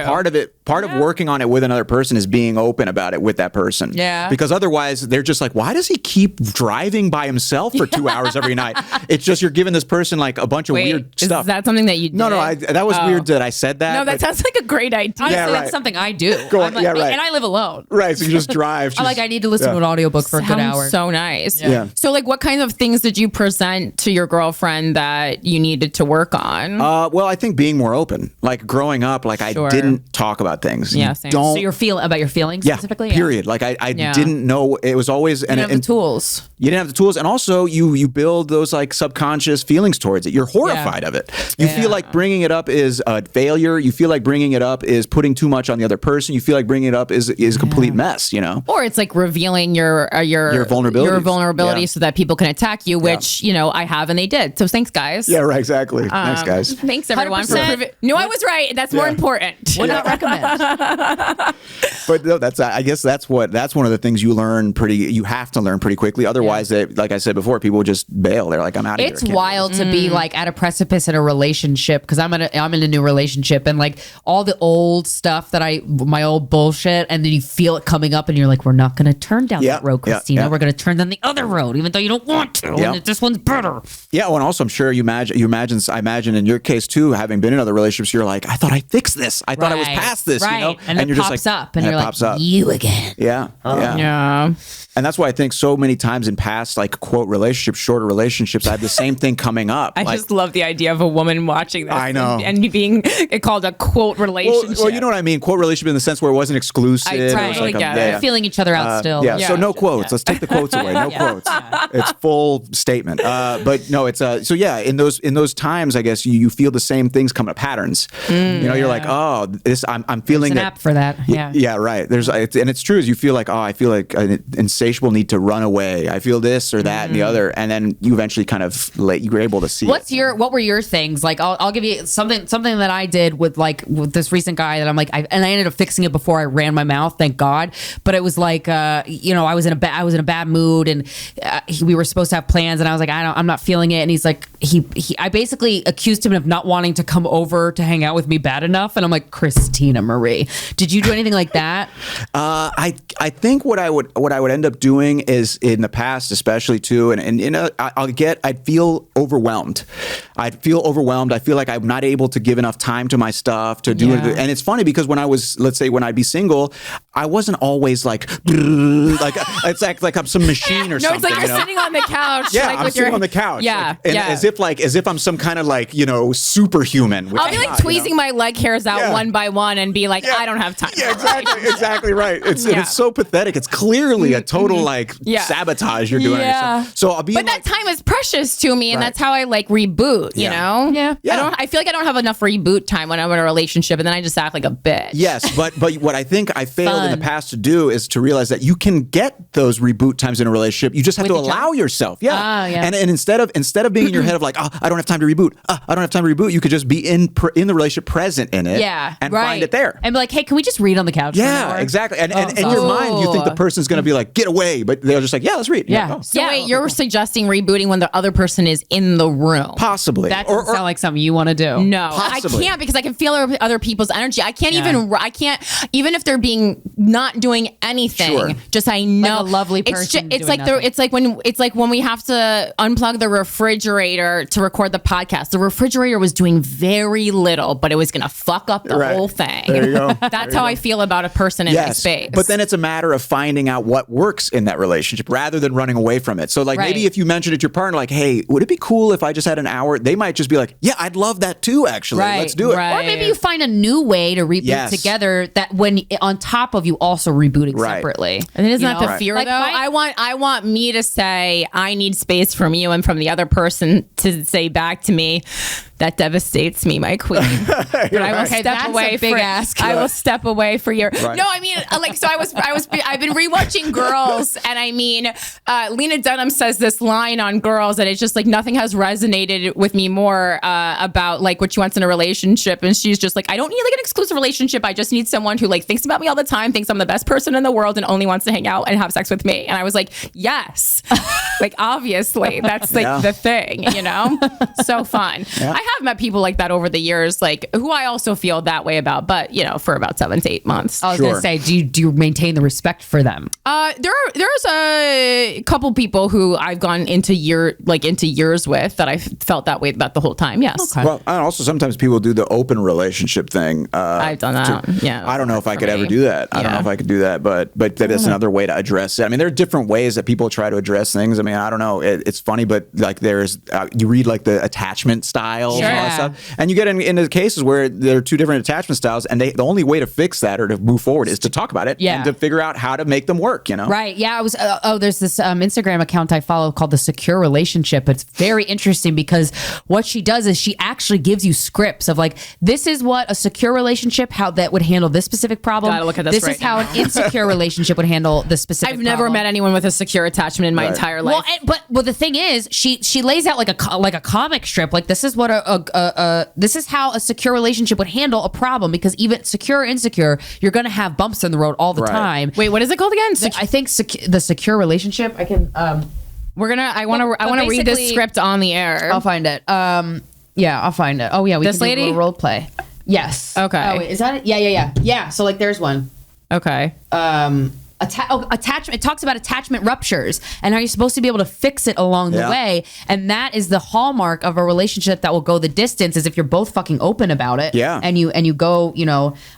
part of working on it with another person is being open about it with that person. Yeah. Because otherwise they're just like, why does he keep driving by himself for 2 hours every night? It's just you're giving this person like a bunch of weird stuff. Is that something that you did? No, that was weird that I said that. No, that sounds like a great idea. Honestly, that's something I do. Go on. Like, Yeah, right. And I live alone. Right, so you just drive. I need to listen to an audiobook for a good hour. So nice. Yeah. So like, what kinds of things did you present to your girlfriend that you needed to work on? Well, I think being more open. Like growing up, like I didn't talk about things. Yeah, same. So you're about your feelings specifically? Period. Like I didn't know. It was always you didn't have the tools. You didn't have the tools, and also you build those like subconscious feelings towards it. You're horrified of it. You feel like bringing it up is a failure. You feel like bringing it up is putting too much on the other person. You feel like bringing it up is a complete mess. You know, or it's like revealing your vulnerability so that people can attack you, which you know I have and they did. So thanks, guys. Yeah, right. Exactly. Thanks, guys. Thanks everyone for proving. No, I was right. That's more important. Would not recommend. But no, I guess that's one of the things you have to learn pretty quickly. Otherwise, like I said before, people will just bail. They're like, I'm out of here. It's wild to be like at a precipice in a relationship, because I'm in a new relationship, and like all the old stuff my old bullshit, and then you feel it coming up, and you're like, we're not going to turn down that road, Krystyna. We're going to turn down the other road, even though you don't want to. And this one's better. Yeah. Well, and also I'm sure I imagine in your case too, having been in other relationships, you're like, I thought I fixed this. I thought I was past this. Right. You know? And it you're pops just like, up, and you're pops up. You again. Yeah. Yeah. And that's why I think so many times in past, like, quote, relationships, shorter relationships, I have the same thing coming up. I just love the idea of a woman watching this. I know. And being called a quote relationship. Well, you know what I mean? Quote relationship in the sense where it wasn't exclusive. I It was totally like get it. Feeling each other out still. Yeah, so no quotes. Let's take the quotes away. No quotes. It's full statement. But no, it's so yeah. In those times, I guess you feel the same things coming up, patterns. You're like, oh, this I'm feeling There's an app for that. Yeah. Yeah, right. And it's true. As you feel like, oh, I feel like an insatiable need to run away. I feel this or that and the other, and then you eventually kind of you're able to see. What were your things? Like, I'll give you something that I did with this recent guy that I'm like, I ended up fixing it before I ran my mouth, thank God. But it was like, I was in a bad mood, and we were supposed to have plans, and I was like, I'm not feeling it. And he's like, I basically accused him of not wanting to come over to hang out with me bad enough, and I'm like, Krystyna Marie, did you do anything like that? I think what I would end up doing is, in the past especially too, and I'd feel overwhelmed. I feel like I'm not able to give enough time to my stuff to do it. And it's funny because when I'd be single, I wasn't always like it's like I'm some machine or something. No, it's like you're sitting on the couch. Yeah, like, I'm with sitting on the couch. Yeah, as if I'm some kind of superhuman. I'll be like tweezing my leg hairs out one by one and be like, I don't have time. Yeah, exactly right. It's so pathetic. It's clearly a total sabotage you're doing. Yeah. So I'll be. But that time is precious to me, and that's how I reboot. You know. Yeah. I feel like I don't have enough reboot time when I'm in a relationship, and then I just act like a bitch. Yes, but what I think I failed in the past to do is to realize that you can get those reboot times in a relationship. You just have to allow yourself. Yeah. And instead of being in your head of like, oh, I don't have time to reboot. I don't have time to reboot. You could just be in the relationship, present in it. Yeah. And find it there. And be like, hey, can we just read on the couch? Yeah, exactly. And in your mind, you think the person's going to be like, get away, but they're just like, yeah, let's read. Yeah. So wait, you're suggesting rebooting when the other person is in the room? Possibly. That doesn't sound like something you want to do. No, Possibly. I can't, because I can feel other people's energy. I can't even if they're not doing anything. Sure. Just I know Like a lovely person It's doing nothing. it's like when we have to unplug the refrigerator to record the podcast. The refrigerator was doing very little, but it was going to fuck up the whole thing. There you go. That's how I feel about a person in my space. But then it's a matter of finding out what works in that relationship rather than running away from it. So maybe if you mention it to your partner, like, hey, would it be cool if I just had an hour? They might just be like, yeah, I'd love that too, actually. Let's do it. Or maybe you find a new way to reboot together that when on top of you also rebooting separately. And isn't that the fear, Like, though? I want me to say I need space from you, and from the other person to say back to me, that devastates me, my queen. But I will step away. I will step away for your. Right. No, I mean, so I've been rewatching Girls, and I mean, Lena Dunham says this line on Girls, and it's just like nothing has resonated with me more about like what she wants in a relationship, and she's just like, I don't need like an exclusive relationship. I just need someone who like thinks about me all the time, thinks I'm the best person in the world, and only wants to hang out and have sex with me. And I was like, yes, like obviously that's like the thing, you know. So fun. Yeah. I have met people like that over the years, like who I also feel that way about, but for about 7 to 8 months. I was gonna say, do you maintain the respect for them? There's a couple people who I've gone into years with that I felt that way about the whole time. Yes. Okay. Well, and also sometimes people do the open relationship thing. I've done that. Yeah. I don't know if I could ever do that. I don't know if I could do that, but that's another way to address it. I mean, there are different ways that people try to address things. I mean, I don't know. It's funny, but like there's you read like the attachment styles and all that stuff, and you get into cases where there are two different attachment styles, and the only way to fix that or to move forward is to talk about it and to figure out how to make them work. Right? Yeah. I was. There's this Instagram account I follow called The Secure Relationship. It's very interesting because what she does is she actually gives you scripts of like, this is what a secure relationship, how that would handle this specific problem. Gotta look at this is how an insecure relationship would handle the specific I've never met anyone with a secure attachment in my entire life. Well, the thing is, she lays out like a comic strip. Like this is what this is how a secure relationship would handle a problem, because even secure or insecure, you're going to have bumps in the road all the time. Wait, what is it called again? I think the secure relationship. I can. I want to read this script on the air. I'll find it. Yeah, I'll find it. Oh yeah, we this can lady? do a little role play. Yes. Okay. Oh, wait, is that it? Yeah. So like, there's one. Okay. Attachment. It talks about attachment ruptures and how you're supposed to be able to fix it along the way, and that is the hallmark of a relationship that will go the distance. Is if you're both fucking open about it. Yeah. And you go,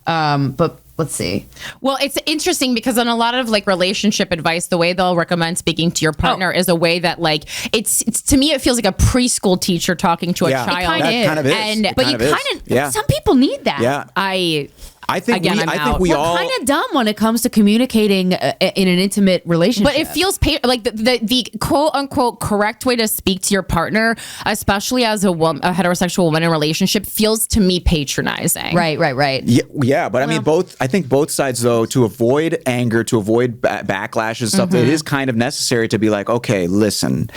but let's see. Well, it's interesting because in a lot of like relationship advice, the way they'll recommend speaking to your partner is a way that like it's to me it feels like a preschool teacher talking to a child. It kind of is. And but you kind of some people need that. Yeah. I think we're kind of dumb when it comes to communicating in an intimate relationship. But it feels like the quote unquote correct way to speak to your partner, especially as a heterosexual woman in a relationship, feels to me patronizing. Right. Yeah, but I mean, I think both sides though, to avoid anger, to avoid backlash and stuff, it is kind of necessary to be like, okay, listen,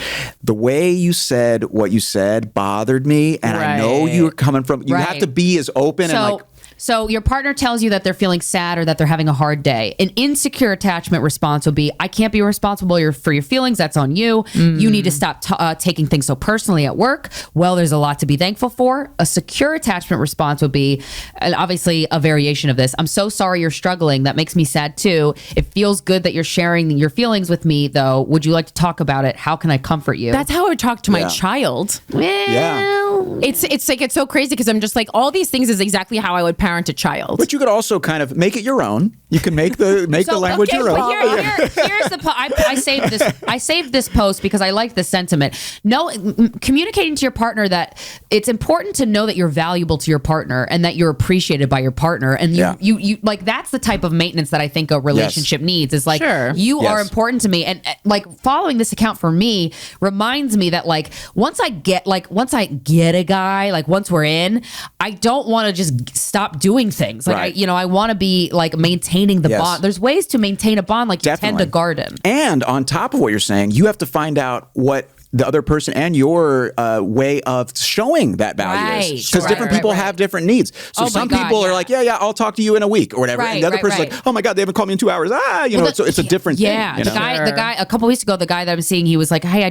the way you said what you said bothered me, and I know you're coming from. You have to be as open and like. So your partner tells you that they're feeling sad or that they're having a hard day. An insecure attachment response would be, I can't be responsible for your feelings. That's on you. You need to stop taking things so personally at work. Well, there's a lot to be thankful for. A secure attachment response would be, and obviously a variation of this, I'm so sorry you're struggling. That makes me sad too. It feels good that you're sharing your feelings with me though. Would you like to talk about it? How can I comfort you? That's how I would talk to my child. Well, it's like, it's so crazy because I'm just like, all these things is exactly how I would parent a child. But you could also kind of make it your own. You can make the language your own. Here's the I saved this post because I like the sentiment. Communicating to your partner that it's important to know that you're valuable to your partner and that you're appreciated by your partner, and you like that's the type of maintenance that I think a relationship needs. Is like you are important to me, and like following this account for me reminds me that like once I get a guy, like once we're in, I don't want to just stop doing things. Like I want to be like maintaining the bond. There's ways to maintain a bond, like you tend a garden. And on top of what you're saying, you have to find out what the other person and your way of showing that value is. Because different people have different needs. So some people are like, I'll talk to you in a week or whatever. And the other person's like, oh my God, they haven't called me in 2 hours. So it's a different thing. Yeah. The guy, a couple weeks ago, the guy that I'm seeing, he was like, hey,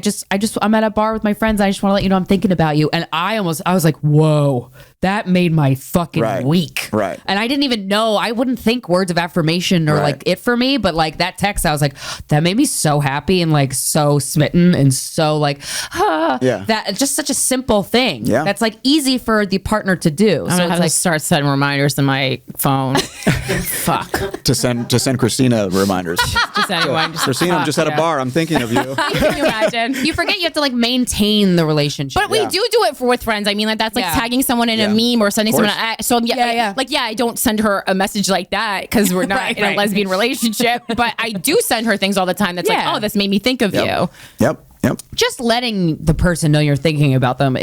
I'm at a bar with my friends. I just want to let you know I'm thinking about you. And I was like, whoa. That made my fucking week. Right. And I didn't even know, I wouldn't think words of affirmation or like it for me, but like that text, I was like, that made me so happy and like so smitten and so like, that just such a simple thing. Yeah. That's like easy for the partner to do. I'm gonna have to start setting reminders in my phone. Fuck. To send Krystyna reminders. Just anyone. Krystyna, I'm just at a bar. I'm thinking of you. Can you imagine? You forget you have to like maintain the relationship. But we do it with friends. I mean, like that's like tagging someone in a meme or sending someone. I don't send her a message like that because we're not in a lesbian relationship. But I do send her things all the time. That's like, oh, this made me think of you. Yep. Just letting the person know you're thinking about them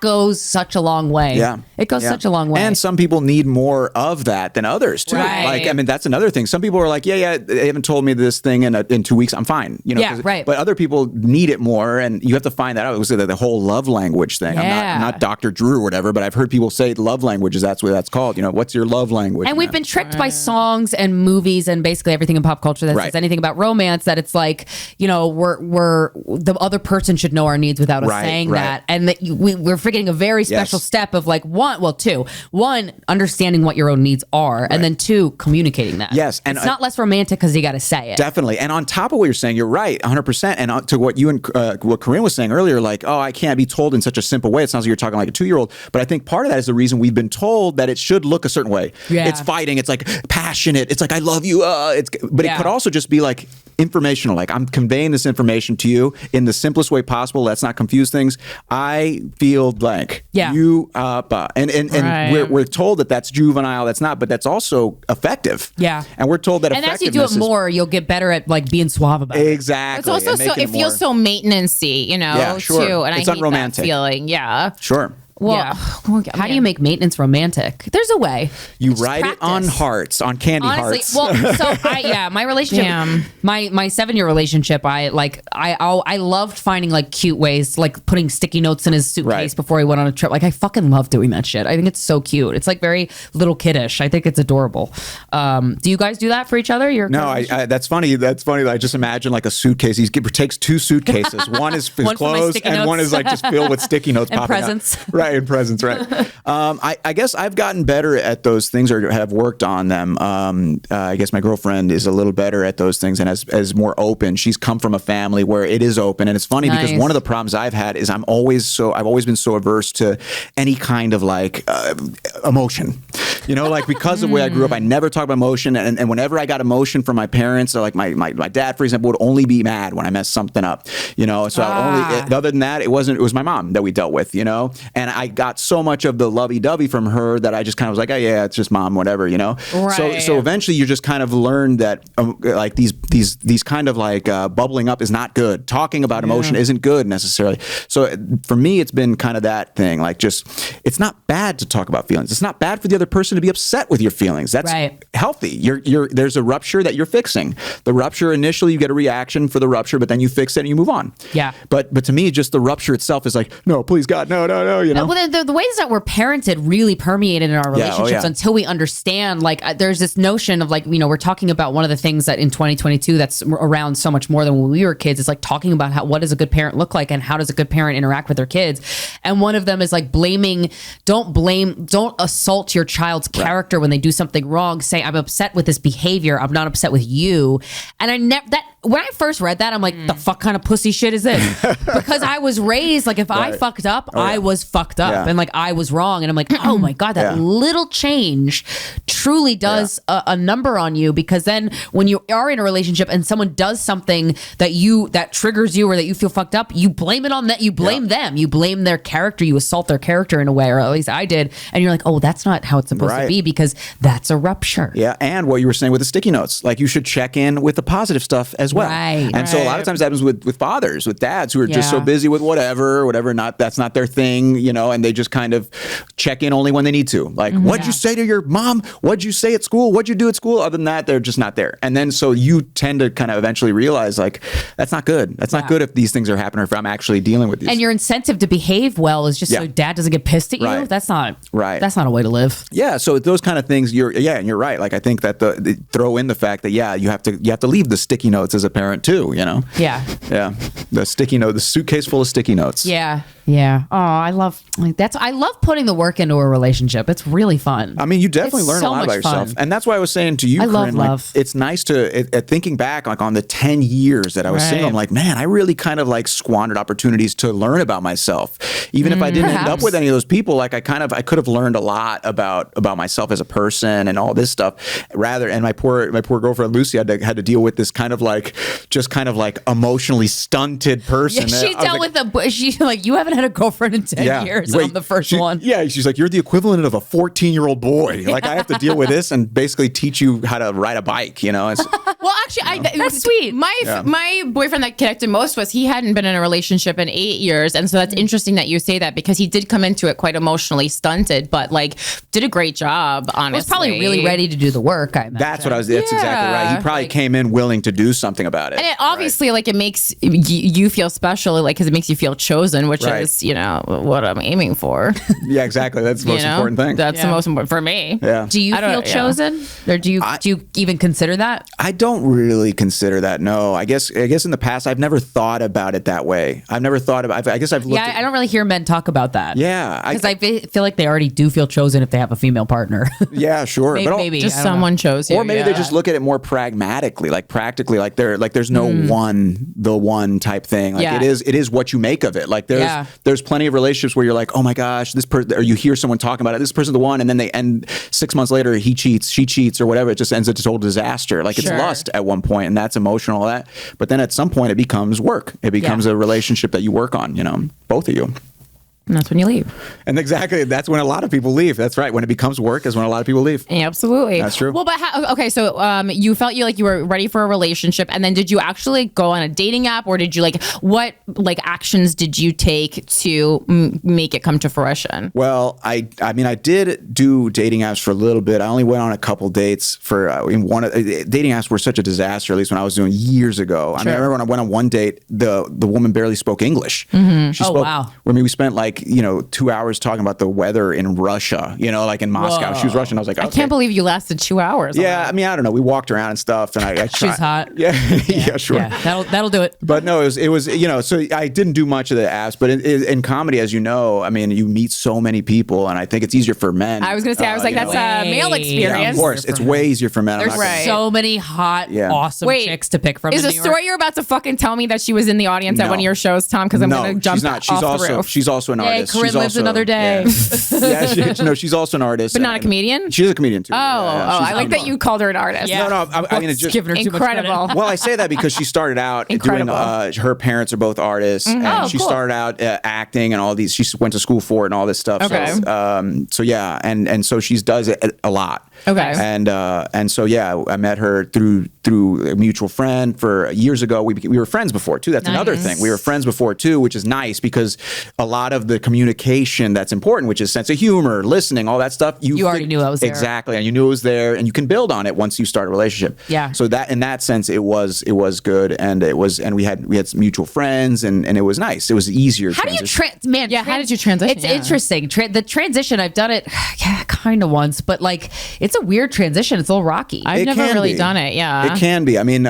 goes such a long way. Yeah. It goes such a long way. And some people need more of that than others too. Right. Like, I mean, that's another thing. Some people are like, they haven't told me this thing in 2 weeks. I'm fine. But other people need it more, and you have to find that out. It was the whole love language thing. I'm not Dr. Drew or whatever, but I've heard people say love languages. That's what that's called. What's your love language? And we've been tricked by songs and movies and basically everything in pop culture that says anything about romance, that it's like, we're the other person should know our needs without us saying that, and that we're forgetting a very special step of like one, understanding what your own needs are, and then two, communicating that. Yes, and it's not less romantic because you got to say it. Definitely, and on top of what you're saying, you're right, 100%. And to what you and what Corinne was saying earlier, like, oh, I can't be told in such a simple way. It sounds like you're talking like a 2-year-old, but I think part of that is the reason we've been told that it should look a certain way. Yeah. It's fighting. It's like passionate. It's like I love you. It could also just be like informational. Like I'm conveying this information to you in the simplest way possible. Let's not confuse things. I feel blank. Yeah. You and we're told that that's juvenile. That's not, but that's also effective. Yeah. And we're told that. And as you do it more, you'll get better at like being suave about it. Exactly. It's also it feels so maintenance-y, too. And it's I hate unromantic. that feeling. Yeah. Sure. Well, how do you make maintenance romantic? There's a way. You write it on hearts, on candy hearts. Well, so my relationship, my 7-year relationship, I loved finding like cute ways, like putting sticky notes in his suitcase before he went on a trip. Like I fucking love doing that shit. I think it's so cute. It's like very little kiddish. I think it's adorable. Do you guys do that for each other? No, that's funny. That's funny. I just imagine like a suitcase. He takes 2 suitcases. One is his clothes, and one is like just filled with sticky notes and popping presents. Out. right, in presence, right. I guess I've gotten better at those things or have worked on them. I guess my girlfriend is a little better at those things and is more open. She's come from a family where it is open. And it's funny because one of the problems I've had is I've always been so averse to any kind of like emotion. You know, like because of the way I grew up, I never talked about emotion. And whenever I got emotion from my parents, so like my dad, for example, would only be mad when I messed something up, you know? So other than that, it was my mom that we dealt with, you know? And I got so much of the lovey-dovey from her that I just kind of was like, oh yeah, it's just mom, whatever, you know? Right. So eventually you just kind of learn that like these kind of like bubbling up is not good. Talking about emotion isn't good necessarily. So for me, it's been kind of that thing, like just, it's not bad to talk about feelings. It's not bad for the other person to be upset with your feelings. That's healthy. There's a rupture that you're fixing. The rupture, initially you get a reaction for the rupture, but then you fix it and you move on. Yeah. But to me, just the rupture itself is like, no, please God, no, you know? Well, the ways that we're parented really permeated in our relationships until we understand, like there's this notion of like, you know, we're talking about one of the things that in 2022 that's around so much more than when we were kids. It's like talking about what does a good parent look like and how does a good parent interact with their kids. And one of them is like don't assault your child's character when they do something wrong. Say, I'm upset with this behavior. I'm not upset with you. And when I first read that, I'm like, the fuck kind of pussy shit is this? Because I was raised like if I fucked up, I was fucked up and like I was wrong. And I'm like, oh my God, that little change truly does a number on you, because then when you are in a relationship and someone does something that triggers you or that you feel fucked up, you blame it on that. You blame them. You blame their character. You assault their character in a way, or at least I did. And you're like, oh, that's not how it's supposed to be, because that's a rupture. Yeah. And what you were saying with the sticky notes, like you should check in with the positive stuff as well. Right. And so a lot of times that happens with fathers, with dads who are just so busy with whatever, that's not their thing, you know, and they just kind of check in only when they need to. Like, what'd you say to your mom? What'd you say at school? What'd you do at school? Other than that, they're just not there. And then so you tend to kind of eventually realize like, that's not good. That's not good if these things are happening or if I'm actually dealing with these. And your incentive to behave well is just so dad doesn't get pissed at you. Right. That's not a way to live. Yeah. So those kind of things, and you're right. Like I think that throw in the fact that you have to leave the sticky notes as a parent too, you know? Yeah. Yeah. The suitcase full of sticky notes. Yeah. Yeah. Oh, I love putting the work into a relationship. It's really fun. I mean, you definitely learn a lot about yourself. And that's why I was saying to you, Corinne, like, it's nice to, thinking back like on the 10 years that I was single, I'm like, man, I really kind of like squandered opportunities to learn about myself. Even if I didn't end up with any of those people, like I could have learned a lot about myself as a person and all this stuff. And my poor girlfriend Lucy had to deal with this kind of like emotionally stunted person. Yeah, she dealt with she's like, you haven't had a girlfriend in 10 years. I'm the first one. Yeah, she's like, you're the equivalent of a 14-year-old boy. Like I have to deal with this and basically teach you how to ride a bike, you know? Well, actually, that's sweet. My boyfriend that connected most was he hadn't been in a relationship in 8 years. And so that's interesting that you say that, because he did come into it quite emotionally stunted, but like did a great job, honestly. Was probably really ready to do the work, I imagine. That's exactly right. He probably came in willing to do something about it. And it obviously like it makes you feel special, like because it makes you feel chosen, which is, you know, what I'm aiming for. Yeah, exactly. That's the most important thing. That's the most important for me. Yeah. Do you feel chosen? Or do you even consider that? I don't really consider that. No, I guess in the past I've never thought about it that way. I've never thought about. I guess I've looked. Yeah, I don't really hear men talk about that. Yeah, because I feel like they already do feel chosen if they have a female partner. Yeah, sure. maybe just someone chose you. Or maybe they just look at it more pragmatically, like practically, like there's no one type thing. Like it is what you make of it. Like there's plenty of relationships where you're like, oh my gosh, this person, or you hear someone talking about it, this person's the one, and then they end 6 months later, he cheats, she cheats, or whatever. It just ends a total disaster. Like it's lust at one point, and that's emotional. But then at some point, it becomes work. It becomes a relationship that you work on. You know, both of you. And that's when you leave. And exactly, that's when a lot of people leave. That's right. When it becomes work is when a lot of people leave. Yeah, absolutely. That's true. Well, but okay, so you felt you were ready for a relationship, and then did you actually go on a dating app, or did you what actions did you take to make it come to fruition? Well, I mean, I did do dating apps for a little bit. I only went on a couple dates for dating apps were such a disaster, at least when I was doing years ago. I mean, I remember when I went on one date, the woman barely spoke English. Mm-hmm. She spoke, wow. I mean, we spent like like, 2 hours talking about the weather in Russia, like in Moscow. Whoa. She was Russian. I was like, okay. I can't believe you lasted 2 hours. Yeah, I mean, I don't know. We walked around and stuff, and I tried. She's hot. Yeah, yeah, sure. Yeah, that'll do it. But no, it was so I didn't do much of the apps, but in comedy, as you know, I mean, you meet so many people, and I think it's easier for men. I was going to say, I was like, that's a male experience. Yeah, of course. It's way easier for men. There's so many hot, awesome chicks to pick from. Is the story you're about to fucking tell me that she was in the audience at one of your shows, Tom? Because I'm going to jump off the roof. She's also an artist. Corinne lives another day. Yeah, she's also an artist. But not a comedian? She's a comedian too. I like that you called her an artist. Yeah. No, I mean, it's just giving her too much credit. Well, I say that because she started out doing, her parents are both artists, and she started out acting and all these, she went to school for it and all this stuff. Okay. So yeah, and so she does it a lot. Okay. And so yeah, I met her through a mutual friend for years ago. We were friends before too. That's another thing. We were friends before too, which is nice because a lot of the communication that's important, which is sense of humor, listening, all that stuff. You already knew I was there. Exactly, and you knew it was there, and you can build on it once you start a relationship. Yeah. So that in that sense, it was good, and we had some mutual friends, and it was nice. It was easier. How do you how did you transition? It's interesting. The transition, I've done it kind of once, but like it's a weird transition. It's a little rocky. I've never really done it. Yeah, it can be. I mean,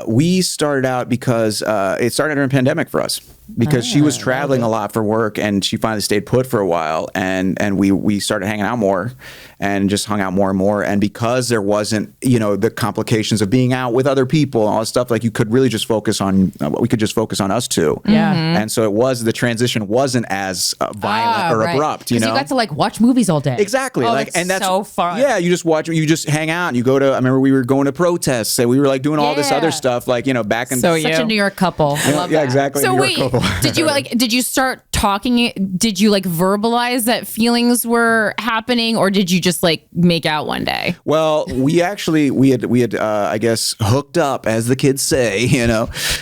we started out because it started during a pandemic for us. Because she was traveling a lot for work, and she finally stayed put for a while, and we started hanging out more, and just hung out more and more. And because there wasn't the complications of being out with other people and all this stuff, like you could really just focus on we could just focus on us two. Yeah. And so the transition wasn't as violent or abrupt. You got to like watch movies all day. Exactly. And that's so fun. Yeah, you just hang out and you go to. I remember we were going to protests and we were like doing all this other stuff, like back in such a New York couple. I love that. Exactly. So wait. Did you start talking? Did you like verbalize that feelings were happening, or did you just like make out one day? Well, we had I guess hooked up, as the kids say,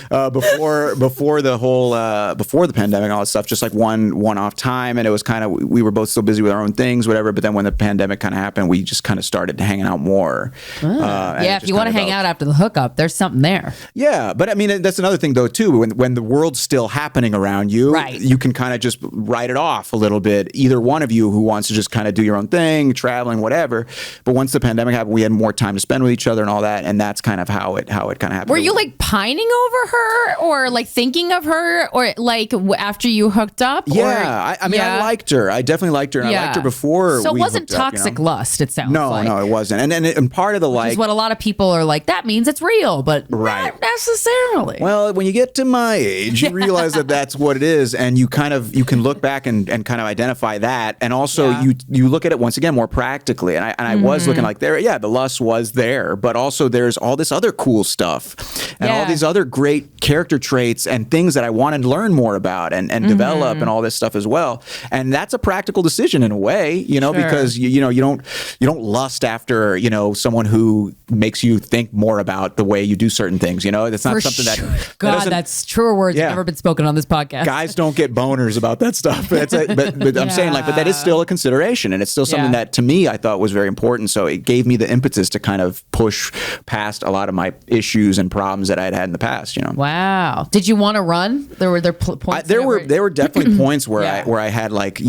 before the pandemic and all that stuff, just like one off time, and it was kind of, we were both so busy with our own things, whatever. But then when the pandemic kind of happened, we just kind of started hanging out more. If you want to hang out after the hookup, there's something there. Yeah, but I mean that's another thing though too. When the world's still happening around you, right, you can kind of just write it off a little bit. Either one of you who wants to just kind of do your own thing, traveling, whatever. But once the pandemic happened, we had more time to spend with each other and all that, and that's kind of how it kind of happened. Were you like pining over her, or like thinking of her, or like after you hooked up? Yeah, I mean, I liked her. I definitely liked her, and I liked her before. So it wasn't toxic lust. It sounds like. No, it wasn't. And part of the Which is what a lot of people are like. That means it's real, but not necessarily. Well, when you get to my age, you realize that that's what it is, and you can look back and kind of identify that, and also you look at it once again more practically. And I was looking like the lust was there, but also there's all this other cool stuff and all these other great character traits and things that I wanted to learn more about and develop and all this stuff as well. And that's a practical decision in a way, because you don't lust after someone who makes you think more about the way you do certain things. That's not something that that's truer words have never been spoken on this podcast. Guys don't get boners about that stuff. But I'm saying but that is still a consideration, and it's still something that to me I thought was very important. So it gave me the impetus to kind of push past a lot of my issues and problems that I had in the past. Wow. Did you want to run? There were points. There were definitely points where I had like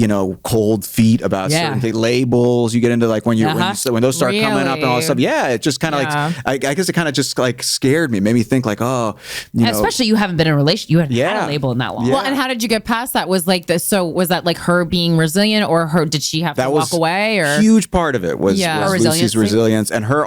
cold feet about certain things, labels. You get into like when those start coming up and all that stuff. Yeah, it just kind of like I guess it kind of just like scared me, made me think like especially you haven't been in a relationship. You haven't had a label in that long. Well, and how did you get past that? Was like this? So was that like her being resilient, or did she have to walk away? Or huge part of it was Lucy's resilience and her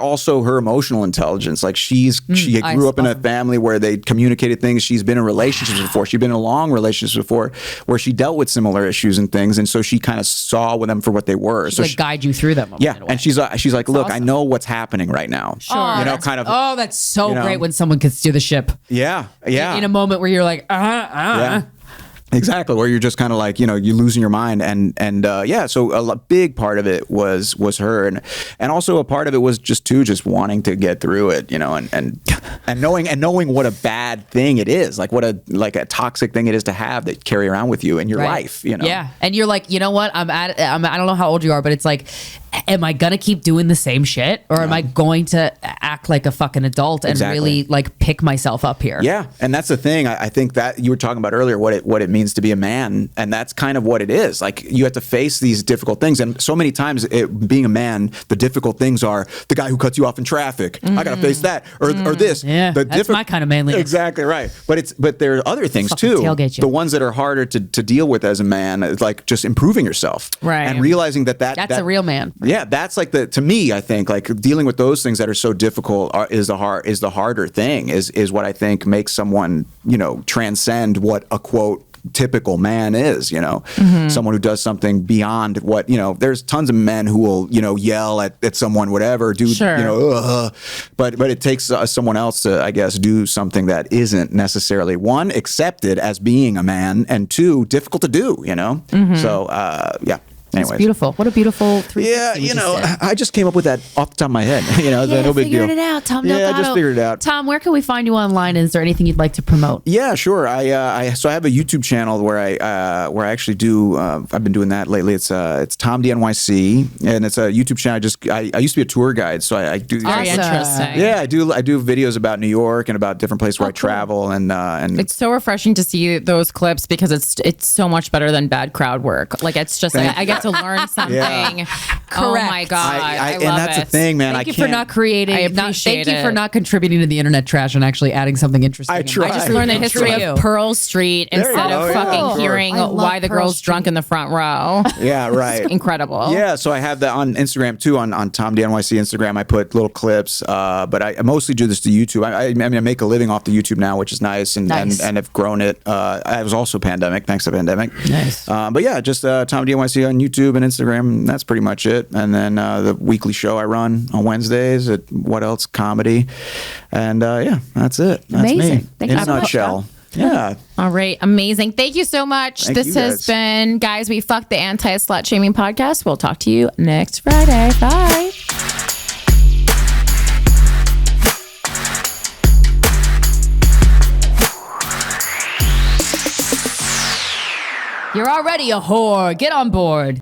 emotional intelligence. Like she grew up in a family where they communicated things. She's been in relationships before. She'd been in long relationships before where she dealt with similar issues and things, and so she kind of saw them for what they were. So guide you through them. And she's like, look, awesome. I know what's happening right now. Sure. That's so great when someone can steer the ship. Yeah. In a moment where you're like, Yeah. Exactly, where you're just kind of like, you're losing your mind, and so a big part of it was her, and also a part of it was just wanting to get through it, and knowing what a bad thing it is, like what a toxic thing it is to have that carry around with you in your life, Yeah, and you're like, you know what, I don't know how old you are, but it's like am I gonna keep doing the same shit, or am I going to act like a fucking adult and really like pick myself up here? Yeah, and that's the thing. I think that you were talking about earlier what it means to be a man, and that's kind of what it is. Like you have to face these difficult things, and so many times being a man, the difficult things are the guy who cuts you off in traffic. I gotta face that, or this. Yeah, that's my kind of manliness. Exactly right. But there are other things too. Tailgate you. The ones that are harder to deal with as a man, is like just improving yourself, right, and realizing that's a real man. Yeah, that's like to me, I think like dealing with those things that are so difficult is the harder thing. Is what I think makes someone transcend what a quote typical man is, someone who does something beyond what, there's tons of men who will, yell at someone, whatever, do, but it takes someone else to, I guess, do something that isn't necessarily, one, accepted as being a man, and two, difficult to do, So, yeah. Anyways. It's beautiful. What a beautiful 360. Yeah, I just came up with that off the top of my head. No big deal. Figured it out, Tom Delgado. Yeah, I just figured it out. Tom, where can we find you online? Is there anything you'd like to promote? Yeah, sure. I have a YouTube channel where I actually do. I've been doing that lately. It's Tom DNYC, and it's a YouTube channel. I used to be a tour guide, so I do. Very interesting. Yeah, I do videos about New York and about different places where I travel, and it's so refreshing to see those clips because it's so much better than bad crowd work. Like it's just I get to learn something. Yeah. Oh my god! I love and that's it. the thing, man. Thank you for not creating. I appreciate thank you for not contributing to the internet trash and actually adding something interesting. I try. I just learned the history of Pearl Street instead of fucking hearing why the girl's drunk in the front row. Yeah, right. It's incredible. Yeah, so I have that on Instagram too. On Tom DNYC Instagram, I put little clips, but I mostly do this to YouTube. I mean, I make a living off the YouTube now, which is nice, and have grown it. I was also pandemic, thanks to pandemic. Nice. But yeah, just Tom DNYC on YouTube and Instagram. That's pretty much it. And then the weekly show I run on Wednesdays at What Else Comedy, and yeah, that's it. That's amazing. me Thank in you a so much, nutshell. Yeah. All right. Amazing. Thank you so much. Thank this you has guys. been Guys We Fcked, the anti-slut shaming podcast. We'll talk to you next Friday. Bye. You're already a whore. Get on board.